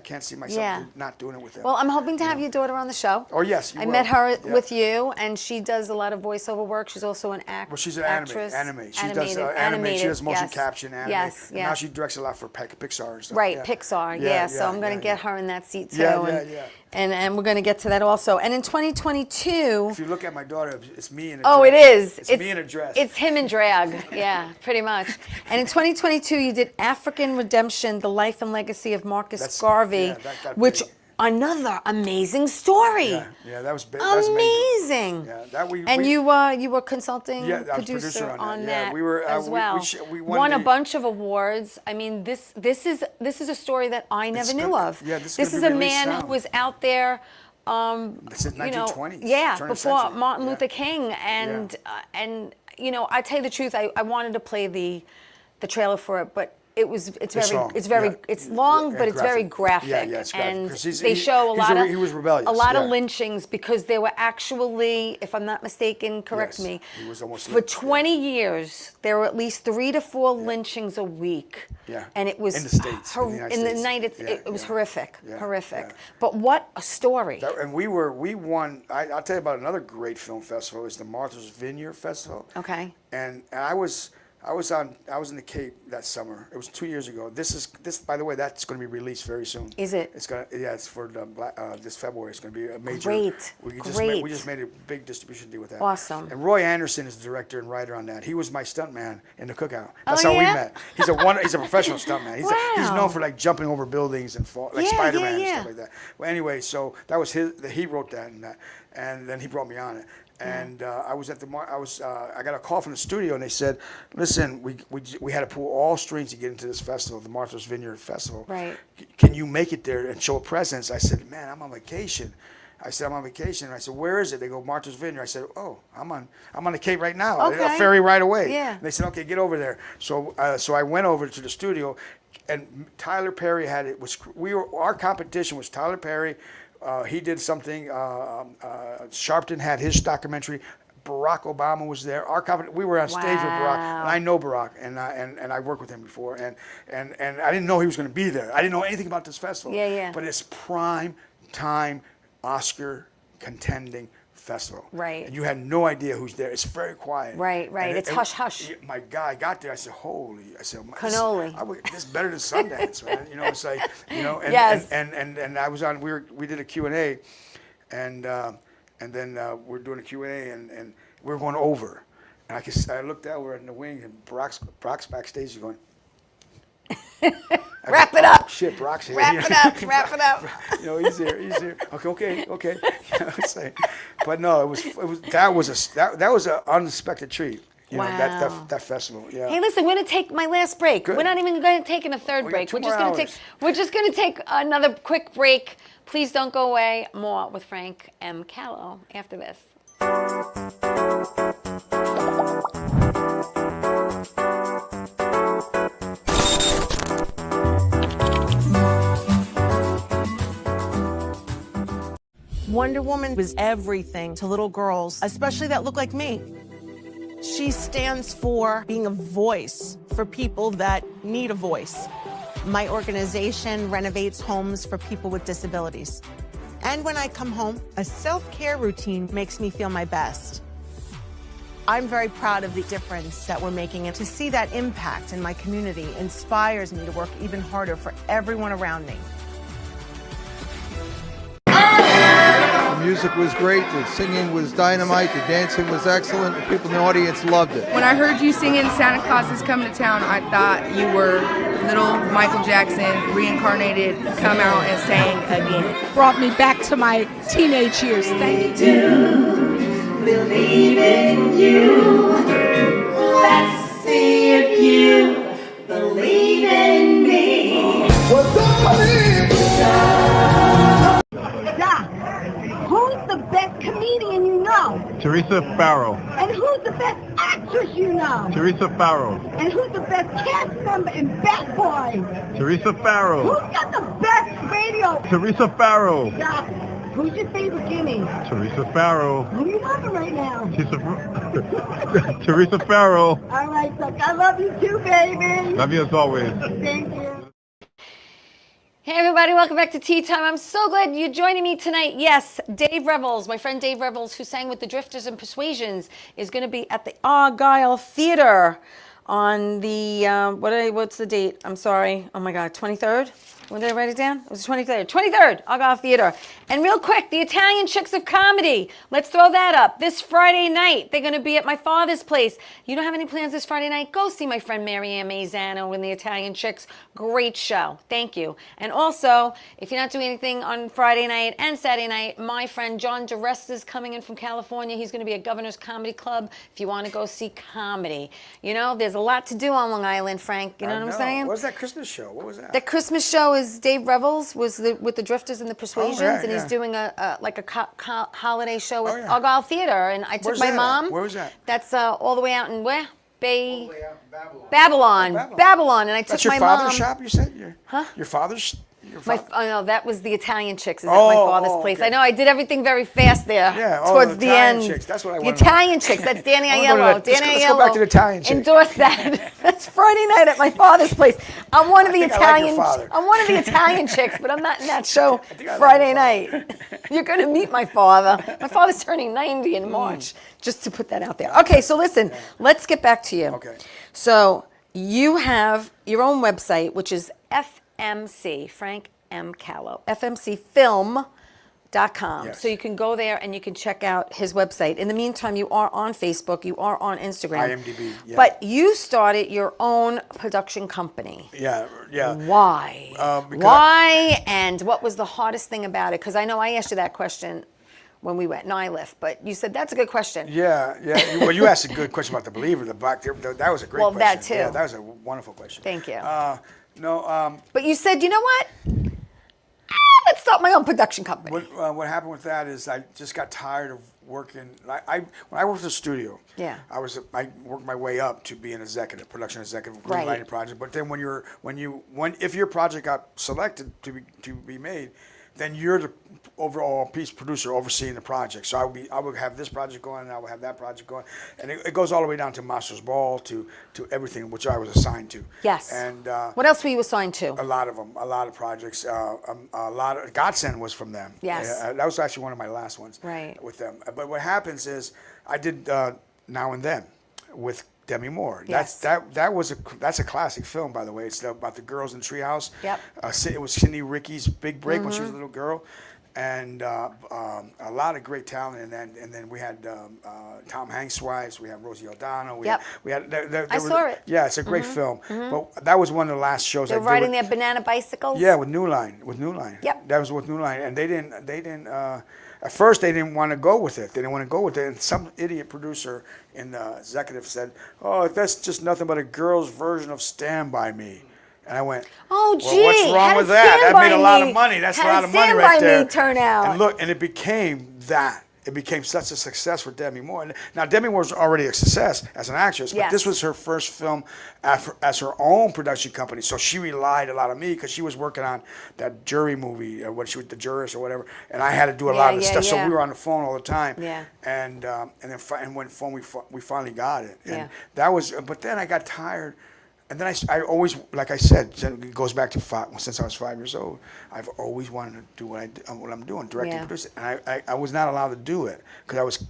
C: can't see myself not doing it with them.
B: Well, I'm hoping to have your daughter on the show.
C: Oh yes, you
B: I
C: will.
B: met her with you, and she does a lot of voiceover work. She's also an actress.
C: Well, she's an
B: actress.
C: anime. She
B: Animated,
C: does anime. She does motion caption anime.
B: Yes,
C: and now she directs a lot for Pixar and stuff.
B: Right, Pixar. Yeah. So I'm going to get her in that seat too.
C: Yeah.
B: And we're going to get to that also. And in 2022.
C: If you look at my daughter, it's me in a
B: dress.
C: It is. It's me in a dress.
B: It's him in drag. Yeah, pretty much. And in 2022, you did African Redemption: The Life and Legacy of Marcus Garvey, which. Another amazing story.
C: Yeah, that was big.
B: Amazing.
C: And
B: you were consulting
C: producer
B: on that
C: we were,
B: as well.
C: We
B: won a bunch of awards. I mean, this is a story that I never knew of.
C: Yeah,
B: this is a man who was out there
C: Since 1920s.
B: Before Martin Luther King, and I tell you the truth, I wanted to play the trailer for it, but it's long, but it's very graphic.
C: It's graphic.
B: And
C: He was rebellious.
B: A lot of lynchings, because there were actually, if I'm not mistaken, correct me,
C: he was almost
B: for 20 years there were at least 3 to 4 lynchings a week.
C: Yeah.
B: And it was
C: in the States.
B: It was horrific. But what a story.
C: And we won. I'll tell you about another great film festival. It's the Martha's Vineyard Festival.
B: Okay.
C: And I was in the Cape that summer. It was 2 years ago. This, by the way, that's going to be released very soon.
B: Is it?
C: It's for this February. It's going to be a major.
B: Great.
C: We just made a big distribution deal with that.
B: Awesome.
C: And Roy Anderson is the director and writer on that. He was my stuntman in the Cookout. That's how we met. He's a professional stuntman. He's known for like jumping over buildings and fall, like Spider-Man and stuff like that. Well, anyway, so that was he wrote that, and then he brought me on it. And I was at I got a call from the studio, and they said, "Listen, we had to pull all strings to get into this festival, the Martha's Vineyard Festival.
B: Right?
C: Can you make it there and show a presence?" I said, "Man, I'm on vacation." I said, "I'm on vacation." And I said, "Where is it?" They go, "Martha's Vineyard." I said, "Oh, I'm on the Cape right now.
B: Okay.
C: A ferry right away."
B: Yeah.
C: And they said, "Okay, get over there." So I went over to the studio, and Tyler Perry had it. Our competition was Tyler Perry. He did something. Sharpton had his documentary. Barack Obama was there. We were on stage with Barack, and I know Barack, and I worked with him before, and I didn't know he was going to be there. I didn't know anything about this festival.
B: Yeah.
C: But it's prime time Oscar contending festival.
B: Right.
C: And you had no idea who's there. It's very quiet.
B: Right. It's hush hush.
C: My guy got there. I said,
B: cannoli.
C: This is better than Sundance, man. It's like, and,
B: yes.
C: and I was on. We did a Q&A, and then we're doing a Q&A, and we're going over, and I looked out, we're in the wing, and Brock's backstage. He's going.
B: Wrap it up.
C: Shit, Brock's here.
B: Wrap it up.
C: He's here. Okay. But no, that was an unexpected treat.
B: Wow.
C: That festival. Yeah.
B: Hey, listen, we're gonna take my last break.
C: Good.
B: We're not even going to take in a third break. We're just gonna take another quick break. Please don't go away. More with Frank M. CALO after this.
D: Wonder Woman was everything to little girls, especially that look like me. She stands for being a voice for people that need a voice. My organization renovates homes for people with disabilities. And when I come home, a self-care routine makes me feel my best. I'm very proud of the difference that we're making, and to see that impact in my community inspires me to work even harder for everyone around me.
E: The music was great, the singing was dynamite, the dancing was excellent, the people in the audience loved it.
F: When I heard you singing Santa Claus is Coming to Town, I thought you were little Michael Jackson reincarnated, come out and sang again.
G: Brought me back to my teenage years. Thank you.
H: Do believe in you. Let's see if you believe in me.
O: Who's the best comedian you know?
P: Theresa Farrow.
O: And who's the best actress you know?
P: Theresa Farrow.
O: And who's the best cast member in Bad Boys?
P: Teresa Farrow.
O: Who's got the best radio?
P: Teresa Farrow.
O: Stop. Who's your favorite Guinea?
P: Teresa Farrow.
O: Who are you loving right now?
P: Teresa Farrow.
O: All right, Chuck. I love you too, baby.
P: Love you as always.
O: Thank you.
B: Hey everybody, welcome back to Tea Time. I'm so glad you're joining me tonight. Yes, Dave Revels, my friend Dave Revels, who sang with the Drifters and Persuasions, is going to be at the Argyle Theater on the, what's the date? I'm sorry. Oh my God, 23rd? When did I write it down? It was the 23rd. 23rd, Argyle Theater. And real quick, the Italian Chicks of Comedy. Let's throw that up. This Friday night, they're going to be at my father's place. You don't have any plans this Friday night? Go see my friend Mary Ann Mazzano and the Italian Chicks. Great show. Thank you. And also, if you're not doing anything on Friday night and Saturday night, my friend John DeResta is coming in from California. He's going to be at Governor's Comedy Club if you want to go see comedy. You know, there's a lot to do on Long Island, Frank. You know what I'm saying?
C: What was that Christmas show? What was that?
B: The Christmas show is Dave Revels was with the Drifters and the Persuasions, and he's doing a holiday show at Argyle Theater, and I took my mom.
C: Where was that?
B: That's all the way out in where? Babylon, and I took
C: That's your
B: my
C: father's
B: mom.
C: shop, you said? Your father's?
B: No, that was the Italian Chicks. Is at my father's place. I know I did everything very fast there.
C: Yeah,
B: towards the
C: Italian
B: end.
C: Chicks. That's what I
B: The
C: wanted.
B: Italian Chicks. That's Danny Aiello.
C: Let's go back to the Italian Chicks.
B: Endorse that. That's Friday night at my father's place. I'm one of the Italian. I'm one of the Italian Chicks, but I'm not in that show Friday night. You're going to meet my father. My father's turning 90 in March. Just to put that out there. Okay, so listen. Let's get back to you.
C: Okay.
B: So you have your own website, which is FMC, Frank M. CALO, fmcfilm.com.
C: Yes.
B: So you can go there and you can check out his website. In the meantime, you are on Facebook, you are on Instagram.
C: IMDb, yeah.
B: But you started your own production company.
C: Yeah.
B: Why? Why, and what was the hardest thing about it? Because I know I asked you that question when we went Nylift, but you said that's a good question.
C: Yeah. Well, you asked a good question about the Believer, that was a great question.
B: Well, that too.
C: Yeah, that was a wonderful question.
B: Thank you.
C: But
B: you said, you know what? Let's start my own production company.
C: What happened with that is I just got tired of working. When I worked at the studio, I worked my way up to be an executive, production executive, green lighting project. But then if your project got selected to be made, then you're the overall piece producer overseeing the project. So I would have this project going, and I would have that project going, and it goes all the way down to Master's Ball to everything which I was assigned to.
B: Yes.
C: And
B: what else were you assigned to?
C: A lot of them, a lot of projects. A lot of Godsend was from them.
B: Yes.
C: That was actually one of my last ones.
B: Right.
C: With them. But what happens is I did Now and Then with Demi Moore.
B: Yes.
C: That's a classic film, by the way. It's about the girls in Treehouse.
B: Yep.
C: It was Cindy Ricky's big break when she was a little girl, and a lot of great talent. And then we had Tom Hanks' wives. We had Rosie O'Donnell. We had.
B: I saw it.
C: Yeah, it's a great film. But that was one of the last shows.
B: They're riding their banana bicycles.
C: Yeah, with New Line.
B: Yep.
C: That was with New Line, and they didn't. At first, they didn't want to go with it. And some idiot producer in the executive said, "Oh, that's just nothing but a girl's version of Stand By Me." And I went,
B: "Oh, gee,
C: well, what's wrong with that? That made a lot of money. That's a lot of money right there."
B: Turn out.
C: And look, and it became that. It became such a success for Demi Moore. Now, Demi Moore was already a success as an actress, but this was her first film as her own production company. So she relied a lot on me because she was working on that jury movie, what she was, The Jurist or whatever, and I had to do a lot of the stuff. So we were on the phone all the time.
B: Yeah.
C: And when we finally got it, and that was. But then I got tired. And then I always, like I said, it goes back to since I was 5 years old, I've always wanted to do what I'm doing, direct and produce it. And I was not allowed to do it because I was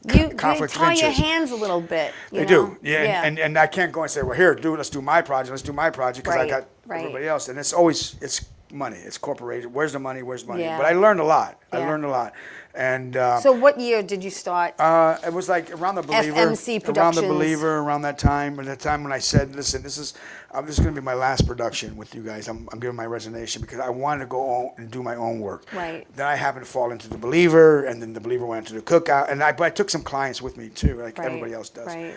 C: conflict of interest.
B: You tie your hands a little bit.
C: They do, yeah. And I can't go and say, well, here, let's do my project, because I got everybody else. And it's money, it's corporated. Where's the money?
B: Yeah.
C: But I learned a lot. And
B: so what year did you start?
C: It was like around the Believer.
B: FMC Productions.
C: Around the Believer, around that time. At the time when I said, listen, this is going to be my last production with you guys. I'm giving my resignation because I wanted to go on and do my own work.
B: Right.
C: Then I happened to fall into the Believer, and then the Believer went into the Cookout, but I took some clients with me too, like everybody else does.
B: Right.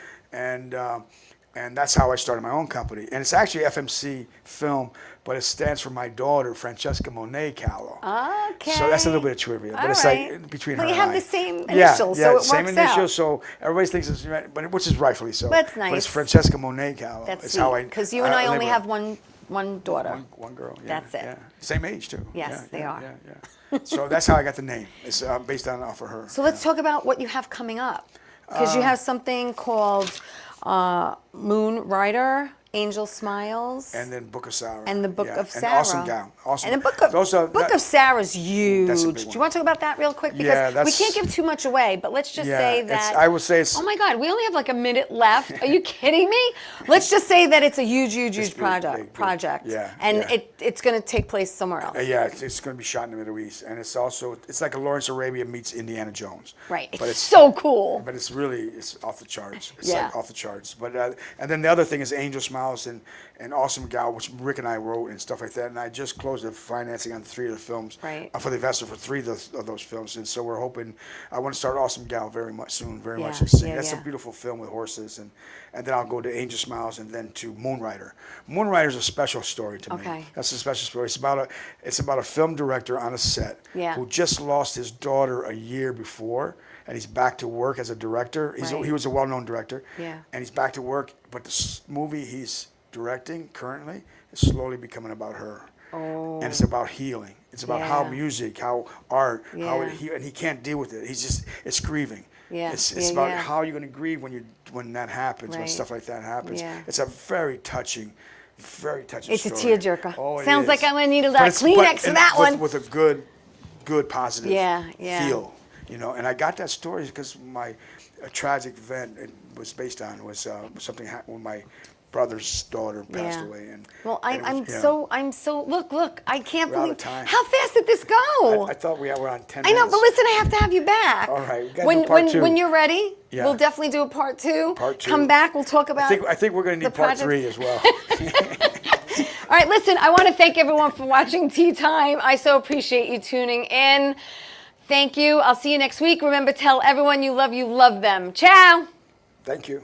C: And that's how I started my own company. And it's actually FMC Film, but it stands for my daughter, Francesca Monet CALO.
B: Okay.
C: So that's a little bit of trivia. But it's like between her and I.
B: Well, you have the same initials, so it works
C: same initials,
B: out.
C: so everybody thinks it's, which is rightfully so.
B: That's nice.
C: But it's Francesca Monet CALO.
B: That's sweet, because you and I only have one daughter.
C: One girl, yeah.
B: That's it.
C: Yeah. Same age, too.
B: Yes, they are.
C: Yeah. So that's how I got the name. It's based off of her.
B: So let's talk about what you have coming up. Because you have something called Moon Rider, Angel Smiles.
C: And then Book of Sarah.
B: And the Book of Sarah.
C: And Awesome Gal. Awesome.
B: And the Book of Sarah's huge.
C: That's a big
B: Do you
C: one.
B: want to talk about that real quick? Because we can't give too much away, but let's just say that.
C: I would say it's.
B: Oh my God, we only have like a minute left. Are you kidding me? Let's just say that it's a huge project.
C: Yeah.
B: And it's going to take place somewhere else.
C: Yeah, it's going to be shot in the Middle East. And it's like a Lawrence Arabia meets Indiana Jones.
B: Right. It's so cool.
C: But it's off the charts. It's like off the charts. But and then the other thing is Angel Smiles. Smiles and Awesome Gal, which Rick and I wrote and stuff like that. And I just closed the financing on 3 of the films for the investor for 3 of those films. And so we're hoping, I want to start Awesome Gal very much soon, very much. That's a beautiful film with horses. And then I'll go to Angel Smiles and then to Moonrider. Moonrider's a special story to me. That's a special story. It's about a film director on a set who just lost his daughter a year before, and he's back to work as a director. He was a well-known director, and he's back to work. But the movie he's directing currently is slowly becoming about her, and it's about healing. It's about how music, how art, and he can't deal with it. It's grieving. It's about how you're going to grieve when that happens, when stuff like that happens. It's a very touching story.
B: It's a tearjerker.
C: Oh, it
B: Sounds
C: is.
B: like I'm going to need a lot of Kleenex for that one.
C: With a good positive feel. You know, and I got that story because a tragic event it was based on was something happened when my brother's daughter passed away. And
B: well, I'm so look, I can't
C: we're out
B: believe
C: of time.
B: how fast did this go?
C: I thought we were on 10 minutes.
B: I know, but listen, I have to have you back.
C: All right, we got to do part 2.
B: When you're ready, we'll definitely do a part 2.
C: Part 2.
B: Come back, we'll talk about.
C: I think we're going to need part 3 as well.
B: All right, listen, I want to thank everyone for watching Tea Time. I so appreciate you tuning in. Thank you. I'll see you next week. Remember, tell everyone you love them. Ciao.
C: Thank you.